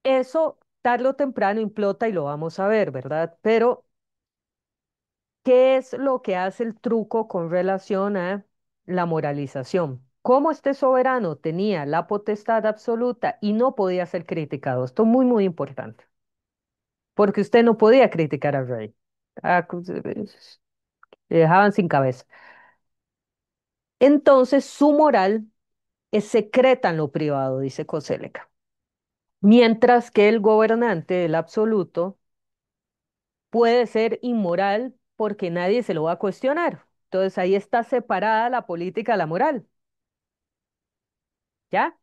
eso tarde o temprano implota y lo vamos a ver, ¿verdad? Pero ¿qué es lo que hace el truco con relación a la moralización? Cómo este soberano tenía la potestad absoluta y no podía ser criticado. Esto es muy, muy importante, porque usted no podía criticar al rey. Le dejaban sin cabeza. Entonces, su moral es secreta en lo privado, dice Koselleck. Mientras que el gobernante, el absoluto, puede ser inmoral porque nadie se lo va a cuestionar. Entonces ahí está separada la política de la moral, ¿ya?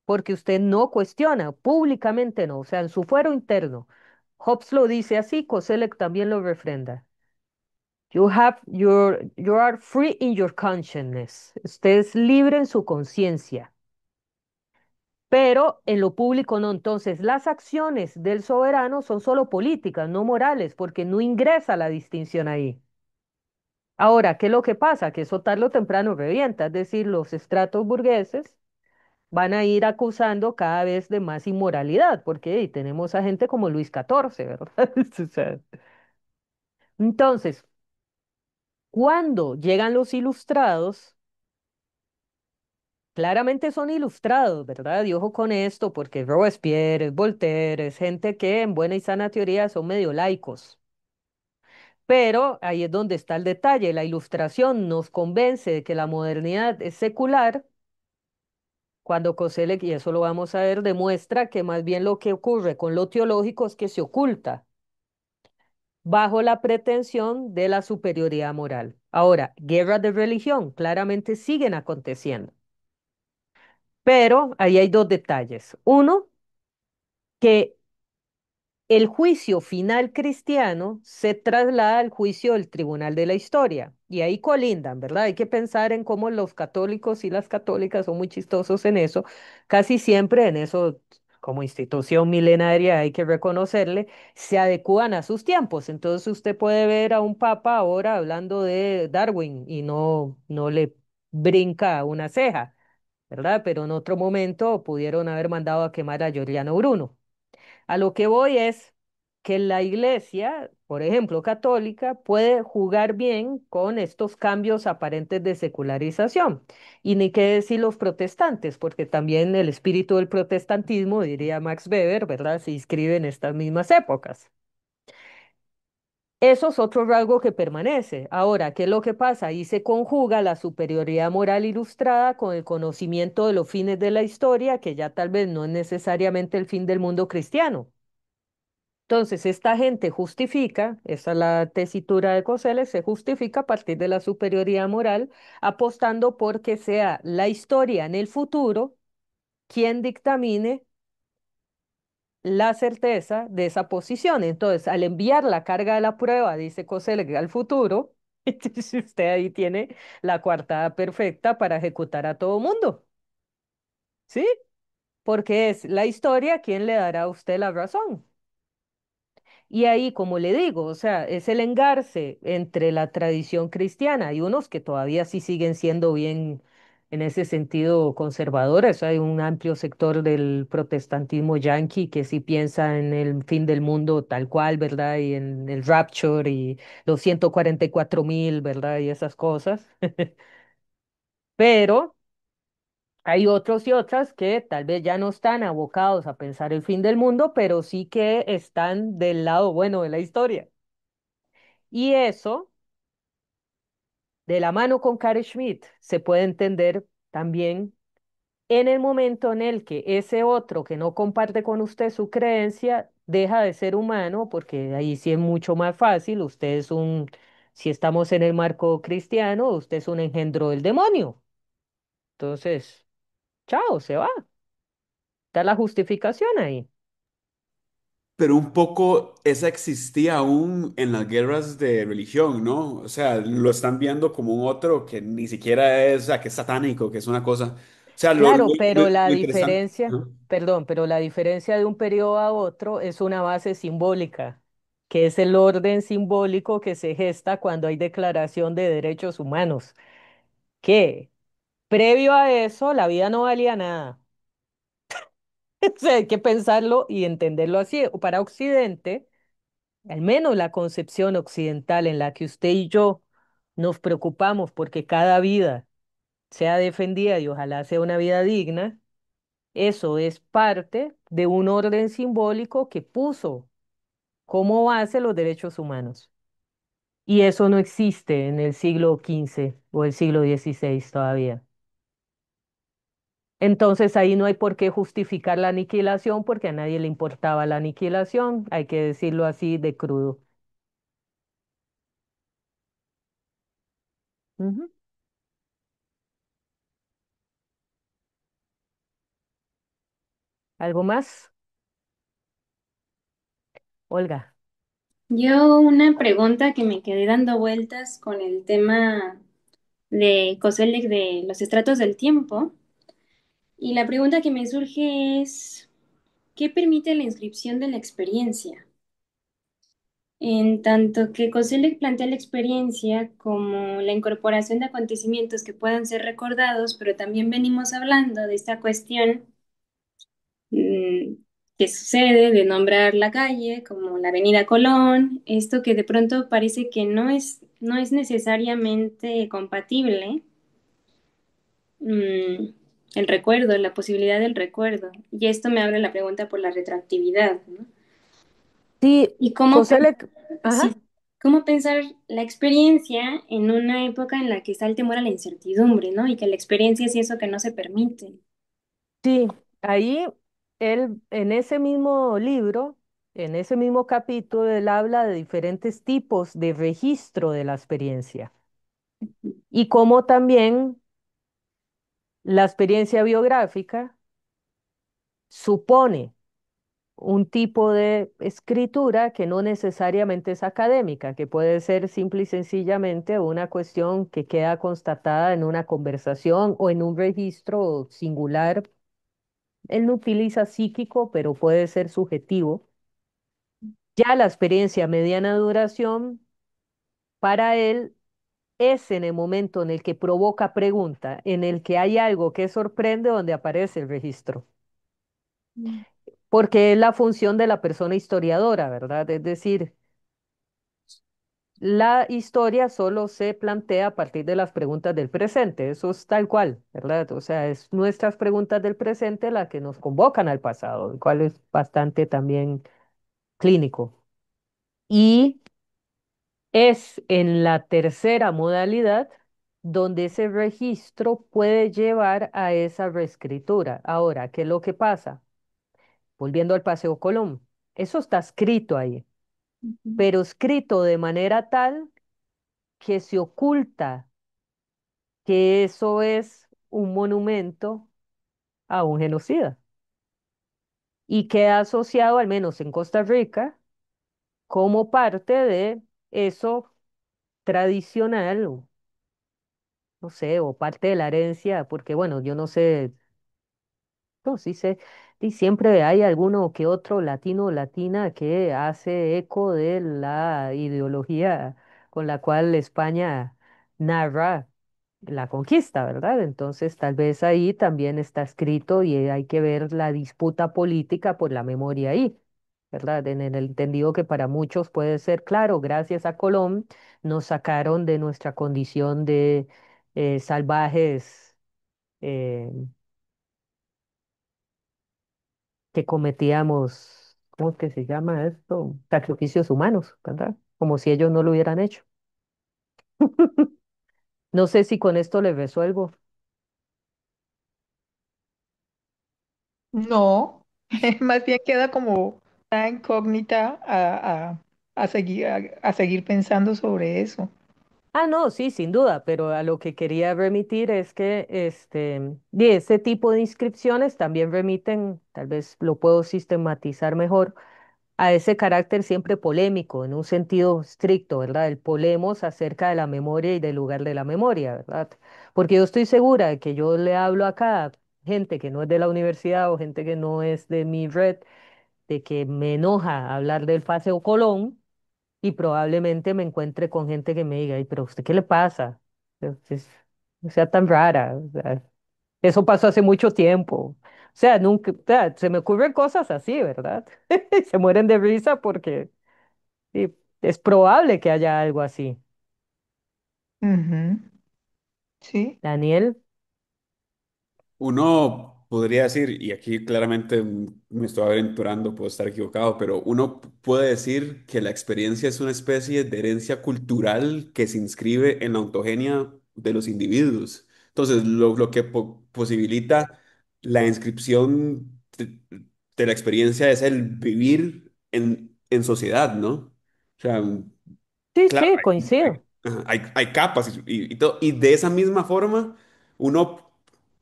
Porque usted no cuestiona, públicamente no, o sea, en su fuero interno. Hobbes lo dice así, Koselleck también lo refrenda. You are free in your consciousness. Usted es libre en su conciencia, pero en lo público no. Entonces, las acciones del soberano son solo políticas, no morales, porque no ingresa la distinción ahí. Ahora, ¿qué es lo que pasa? Que eso tarde o temprano revienta, es decir, los estratos burgueses van a ir acusando cada vez de más inmoralidad, porque tenemos a gente como Luis XIV, ¿verdad? O sea, entonces, cuando llegan los ilustrados, claramente son ilustrados, ¿verdad? Y ojo con esto, porque Robespierre, Voltaire, es gente que en buena y sana teoría son medio laicos. Pero ahí es donde está el detalle. La ilustración nos convence de que la modernidad es secular, cuando Koselleck, y eso lo vamos a ver, demuestra que más bien lo que ocurre con lo teológico es que se oculta bajo la pretensión de la superioridad moral. Ahora, guerras de religión claramente siguen aconteciendo, pero ahí hay dos detalles. Uno, que el juicio final cristiano se traslada al juicio del tribunal de la historia y ahí colindan, ¿verdad? Hay que pensar en cómo los católicos y las católicas son muy chistosos en eso. Casi siempre en eso, como institución milenaria, hay que reconocerle, se adecúan a sus tiempos. Entonces usted puede ver a un papa ahora hablando de Darwin y no le brinca una ceja, ¿verdad? Pero en otro momento pudieron haber mandado a quemar a Giordano Bruno. A lo que voy es que la iglesia, por ejemplo, católica, puede jugar bien con estos cambios aparentes de secularización. Y ni qué decir los protestantes, porque también el espíritu del protestantismo, diría Max Weber, ¿verdad?, se inscribe en estas mismas épocas. Eso es otro rasgo que permanece. Ahora, ¿qué es lo que pasa? Ahí se conjuga la superioridad moral ilustrada con el conocimiento de los fines de la historia, que ya tal vez no es necesariamente el fin del mundo cristiano. Entonces, esta gente justifica, esa es la tesitura de Coseles, se justifica a partir de la superioridad moral, apostando por que sea la historia en el futuro quien dictamine la certeza de esa posición. Entonces, al enviar la carga de la prueba, dice Coselec, al futuro, entonces usted ahí tiene la coartada perfecta para ejecutar a todo mundo, ¿sí? Porque es la historia quien le dará a usted la razón. Y ahí, como le digo, o sea, es el engarce entre la tradición cristiana. Hay unos que todavía sí siguen siendo bien, en ese sentido, conservadores. Hay un amplio sector del protestantismo yanqui que sí piensa en el fin del mundo tal cual, ¿verdad? Y en el rapture y los 144.000, ¿verdad? Y esas cosas. Pero hay otros y otras que tal vez ya no están abocados a pensar el fin del mundo, pero sí que están del lado bueno de la historia. Y eso, de la mano con Carl Schmitt, se puede entender también en el momento en el que ese otro que no comparte con usted su creencia deja de ser humano, porque ahí sí es mucho más fácil, usted es un, si estamos en el marco cristiano, usted es un engendro del demonio. Entonces, chao, se va. Está la justificación ahí. Pero un poco esa existía aún en las guerras de religión, ¿no? O sea, lo están viendo como un otro que ni siquiera es, o sea, que es satánico, que es una cosa. O sea, Claro, pero la lo interesante. diferencia, Ajá. perdón, pero la diferencia de un periodo a otro es una base simbólica, que es el orden simbólico que se gesta cuando hay declaración de derechos humanos, que previo a eso la vida no valía nada. O sea, hay que pensarlo y entenderlo así. Para Occidente, al menos la concepción occidental en la que usted y yo nos preocupamos porque cada vida sea defendida y ojalá sea una vida digna. Eso es parte de un orden simbólico que puso como base los derechos humanos. Y eso no existe en el siglo XV o el siglo XVI todavía. Entonces ahí no hay por qué justificar la aniquilación porque a nadie le importaba la aniquilación, hay que decirlo así de crudo. Ujú. ¿Algo más? Olga. Yo una pregunta que me quedé dando vueltas con el tema de Koselleck de los estratos del tiempo. Y la pregunta que me surge es, ¿qué permite la inscripción de la experiencia? En tanto que Koselleck plantea la experiencia como la incorporación de acontecimientos que puedan ser recordados, pero también venimos hablando de esta cuestión mm, que sucede de nombrar la calle como la Avenida Colón, esto que de pronto parece que no es necesariamente compatible, mm, el recuerdo, la posibilidad del recuerdo. Y esto me abre la pregunta por la retroactividad, ¿no? Sí, Y cómo, Coselec, ajá. sí, cómo pensar la experiencia en una época en la que está el temor a la incertidumbre, ¿no? Y que la experiencia es eso que no se permite. Sí, ahí él, en ese mismo libro, en ese mismo capítulo, él habla de diferentes tipos de registro de la experiencia y cómo también la experiencia biográfica supone un tipo de escritura que no necesariamente es académica, que puede ser simple y sencillamente una cuestión que queda constatada en una conversación o en un registro singular. Él no utiliza psíquico, pero puede ser subjetivo. Ya la experiencia a mediana duración, para él, es en el momento en el que provoca pregunta, en el que hay algo que sorprende donde aparece el registro. porque es la función de la persona historiadora, ¿verdad? Es decir, la historia solo se plantea a partir de las preguntas del presente, eso es tal cual, ¿verdad? O sea, es nuestras preguntas del presente las que nos convocan al pasado, el cual es bastante también clínico. Y es en la tercera modalidad donde ese registro puede llevar a esa reescritura. Ahora, ¿qué es lo que pasa? Volviendo al Paseo Colón, eso está escrito ahí, Ujú. pero escrito de manera tal que se oculta que eso es un monumento a un genocida y queda asociado, al menos en Costa Rica, como parte de eso tradicional, o no sé, o parte de la herencia, porque bueno, yo no sé. No, sí sé, y siempre hay alguno que otro latino o latina que hace eco de la ideología con la cual España narra la conquista, ¿verdad? Entonces, tal vez ahí también está escrito y hay que ver la disputa política por la memoria ahí, ¿verdad? En el entendido que para muchos puede ser claro, gracias a Colón nos sacaron de nuestra condición de salvajes. eh, que cometíamos, ¿cómo es que se llama esto? Sacrificios humanos, ¿verdad? Como si ellos no lo hubieran hecho. No sé si con esto les resuelvo. No, más bien queda como una incógnita a seguir, a seguir pensando sobre eso. Ah, no, sí, sin duda, pero a lo que quería remitir es que de ese tipo de inscripciones también remiten, tal vez lo puedo sistematizar mejor, a ese carácter siempre polémico, en un sentido estricto, ¿verdad? El polemos acerca de la memoria y del lugar de la memoria, ¿verdad? Porque yo estoy segura de que yo le hablo acá a gente que no es de la universidad o gente que no es de mi red, de que me enoja hablar del Paseo Colón y probablemente me encuentre con gente que me diga, "Ay, pero ¿usted qué le pasa? No sea tan rara. O sea, eso pasó hace mucho tiempo. O sea, nunca, o sea, se me ocurren cosas así, ¿verdad? Se mueren de risa porque sí, es probable que haya algo así. Ujú, sí. Daniel, Uno podría decir, y aquí claramente me estoy aventurando, puedo estar equivocado, pero uno puede decir que la experiencia es una especie de herencia cultural que se inscribe en la ontogenia de los individuos. Entonces, lo que posibilita la inscripción de la experiencia es el vivir en sociedad, ¿no? O sea, sí, claro, sí, coincido. ajá, hay capas y todo. Y de esa misma forma, uno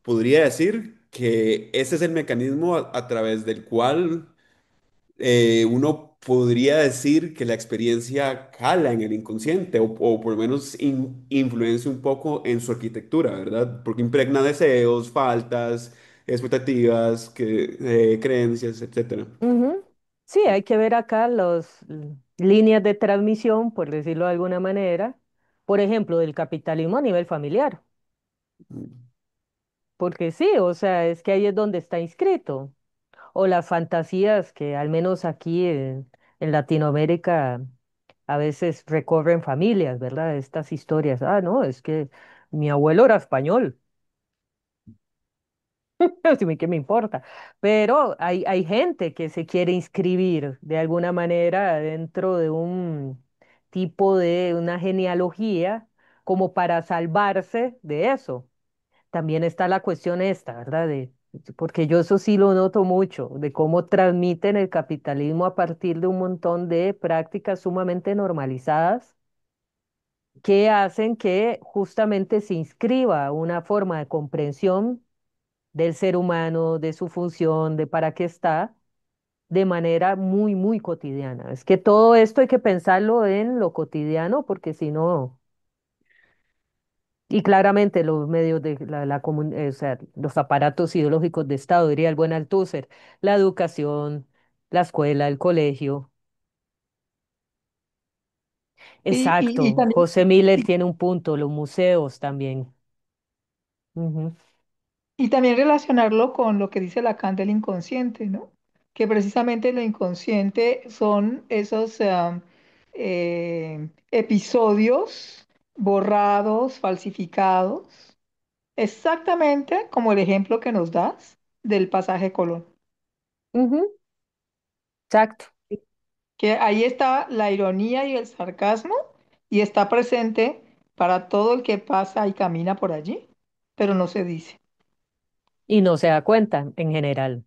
podría decir que ese es el mecanismo a través del cual uno podría decir que la experiencia cala en el inconsciente o por lo menos influencia un poco en su arquitectura, ¿verdad? Porque impregna deseos, faltas, expectativas, creencias, etcétera. Ujú. Sí, hay que ver acá las líneas de transmisión, por decirlo de alguna manera, por ejemplo, del capitalismo a nivel familiar. Porque sí, o sea, es que ahí es donde está inscrito. O las fantasías que al menos aquí en Latinoamérica a veces recorren familias, ¿verdad? Estas historias. Ah, no, es que mi abuelo era español. Sí, ¿qué me importa? Pero hay gente que se quiere inscribir de alguna manera dentro de un tipo de una genealogía como para salvarse de eso. También está la cuestión esta, ¿verdad? Porque yo eso sí lo noto mucho, de cómo transmiten el capitalismo a partir de un montón de prácticas sumamente normalizadas que hacen que justamente se inscriba una forma de comprensión del ser humano, de su función, de para qué está, de manera muy, muy cotidiana. Es que todo esto hay que pensarlo en lo cotidiano, porque si no, y claramente los medios de o sea, los aparatos ideológicos de Estado, diría el buen Althusser, la educación, la escuela, el colegio. Y Exacto, también, José Miller y, tiene un punto, los museos también. Ujú. y también relacionarlo con lo que dice Lacan del inconsciente, ¿no? que precisamente lo inconsciente son esos episodios borrados, falsificados, exactamente como el ejemplo que nos das del pasaje Colón. Ujú, exacto. Que ahí está la ironía y el sarcasmo y está presente para todo el que pasa y camina por allí, pero no se dice. Y no se da cuenta en general,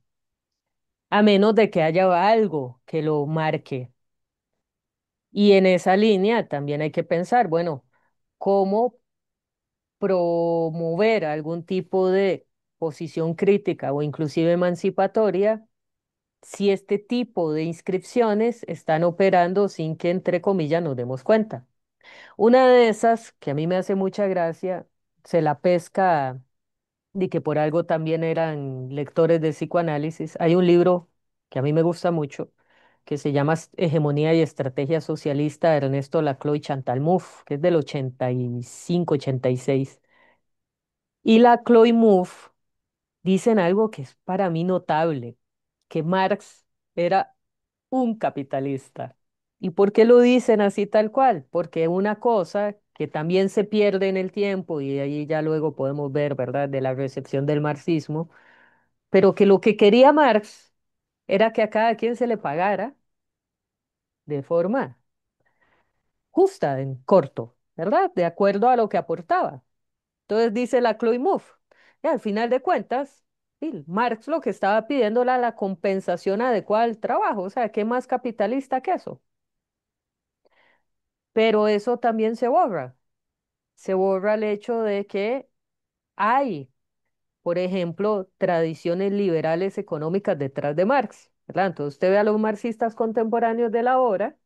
a menos de que haya algo que lo marque. Y en esa línea también hay que pensar, bueno, ¿cómo promover algún tipo de posición crítica o inclusive emancipatoria si este tipo de inscripciones están operando sin que, entre comillas, nos demos cuenta? Una de esas, que a mí me hace mucha gracia, se la pesca de que por algo también eran lectores de psicoanálisis. Hay un libro que a mí me gusta mucho, que se llama Hegemonía y Estrategia Socialista de Ernesto Laclau y Chantal Mouffe, que es del 85, 86. Y Laclau y Mouffe dicen algo que es para mí notable, que Marx era un capitalista. ¿Y por qué lo dicen así tal cual? Porque una cosa que también se pierde en el tiempo, y ahí ya luego podemos ver, ¿verdad?, de la recepción del marxismo, pero que lo que quería Marx era que a cada quien se le pagara de forma justa, en corto, ¿verdad? De acuerdo a lo que aportaba. Entonces dice la Chloe Mouffe, y al final de cuentas, sí, Marx lo que estaba pidiendo era la compensación adecuada al trabajo, o sea, ¿qué más capitalista que eso? Pero eso también se borra el hecho de que hay, por ejemplo, tradiciones liberales económicas detrás de Marx, ¿verdad? Entonces usted ve a los marxistas contemporáneos de la hora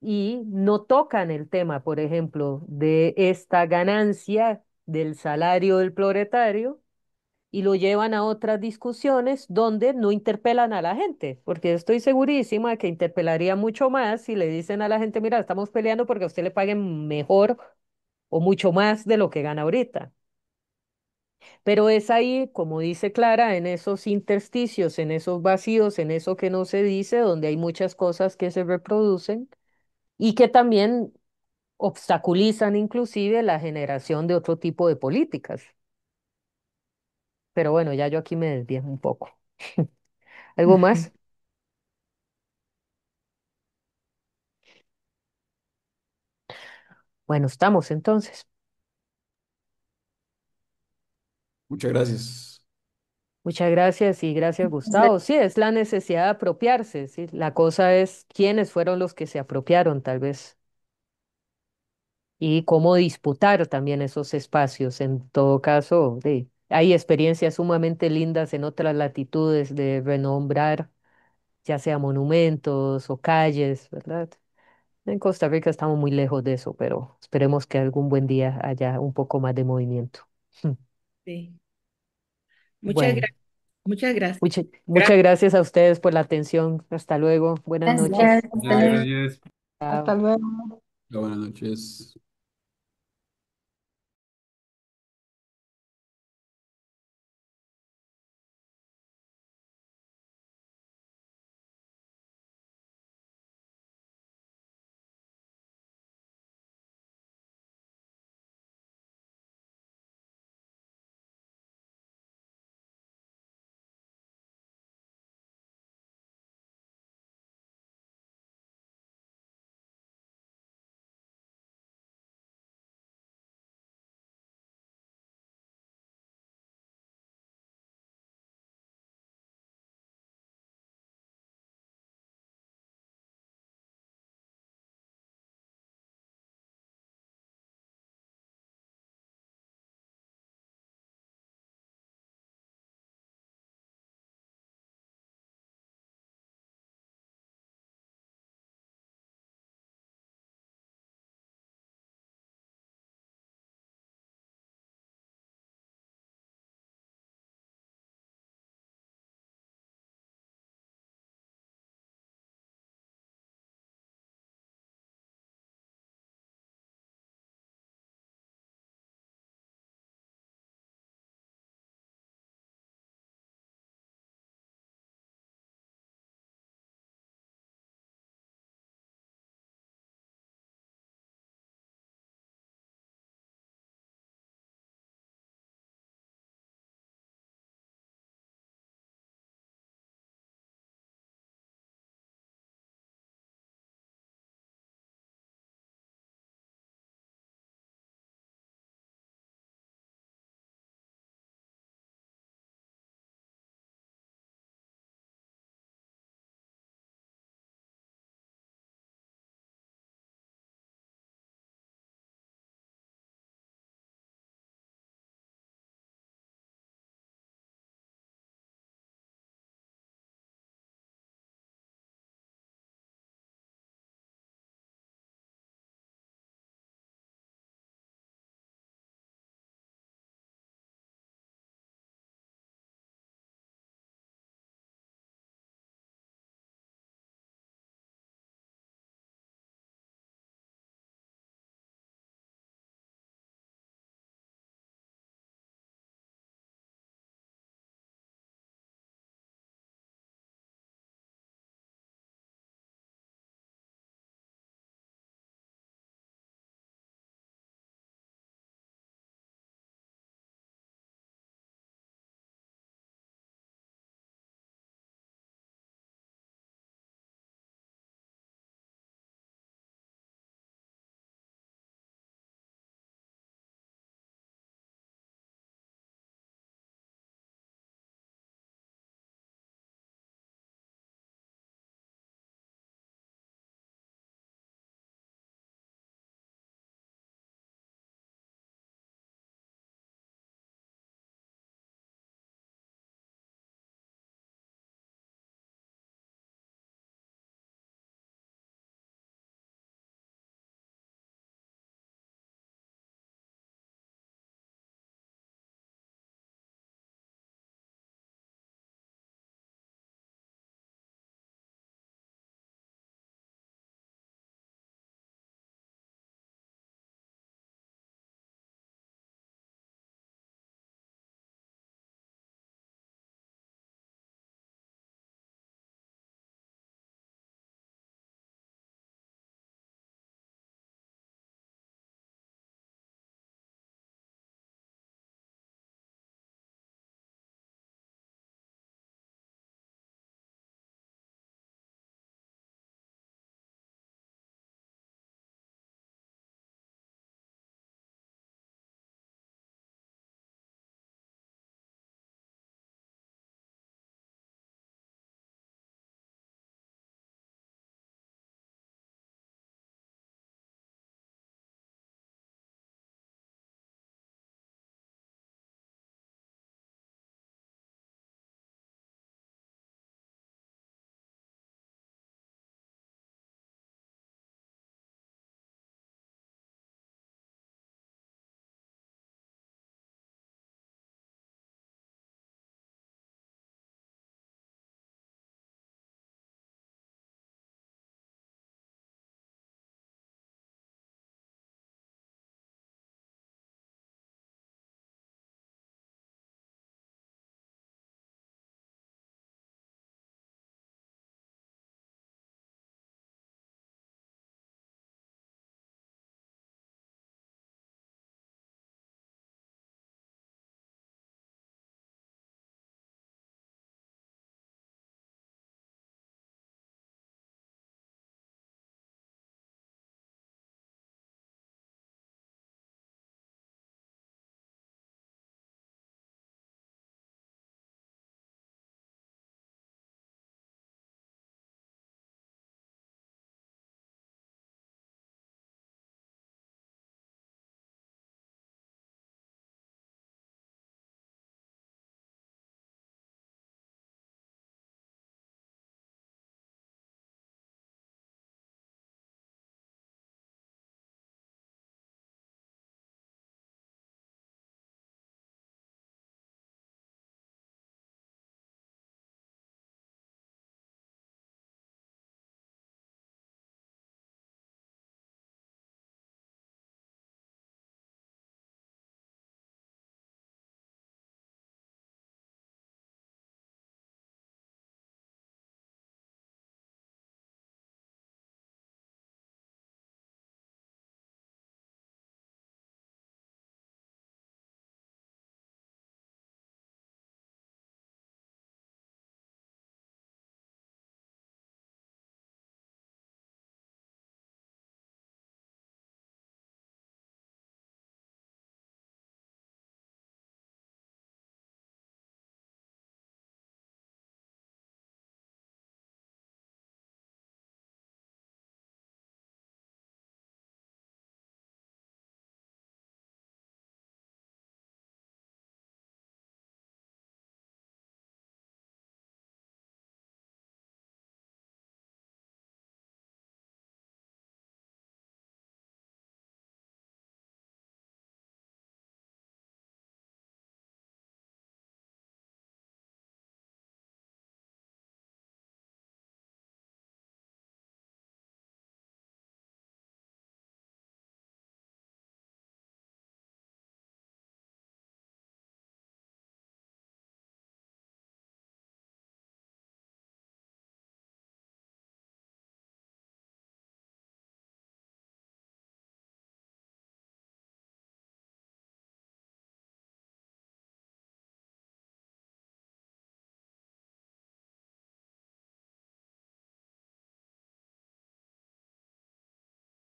y no tocan el tema, por ejemplo, de esta ganancia del salario del proletario y lo llevan a otras discusiones donde no interpelan a la gente, porque estoy segurísima de que interpelaría mucho más si le dicen a la gente, mira, estamos peleando porque a usted le paguen mejor o mucho más de lo que gana ahorita. Pero es ahí, como dice Clara, en esos intersticios, en esos vacíos, en eso que no se dice, donde hay muchas cosas que se reproducen y que también obstaculizan inclusive la generación de otro tipo de políticas. Pero bueno, ya yo aquí me desvío un poco. ¿Algo más? Bueno, estamos entonces. Muchas gracias. Muchas gracias y gracias, Gustavo. Sí, es la necesidad de apropiarse, sí. La cosa es quiénes fueron los que se apropiaron, tal vez, y cómo disputar también esos espacios. En todo caso, sí, hay experiencias sumamente lindas en otras latitudes de renombrar, ya sea monumentos o calles, ¿verdad? En Costa Rica estamos muy lejos de eso, pero esperemos que algún buen día haya un poco más de movimiento. Sí. Muchas Bueno. gracias. Muchas gracias. Muchas gracias a ustedes por la atención. Hasta luego. Buenas Gracias, noches. hasta Gracias. luego. Gracias. Hasta Chao. luego. Buenas noches.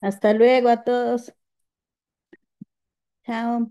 Hasta luego a todos. Chao.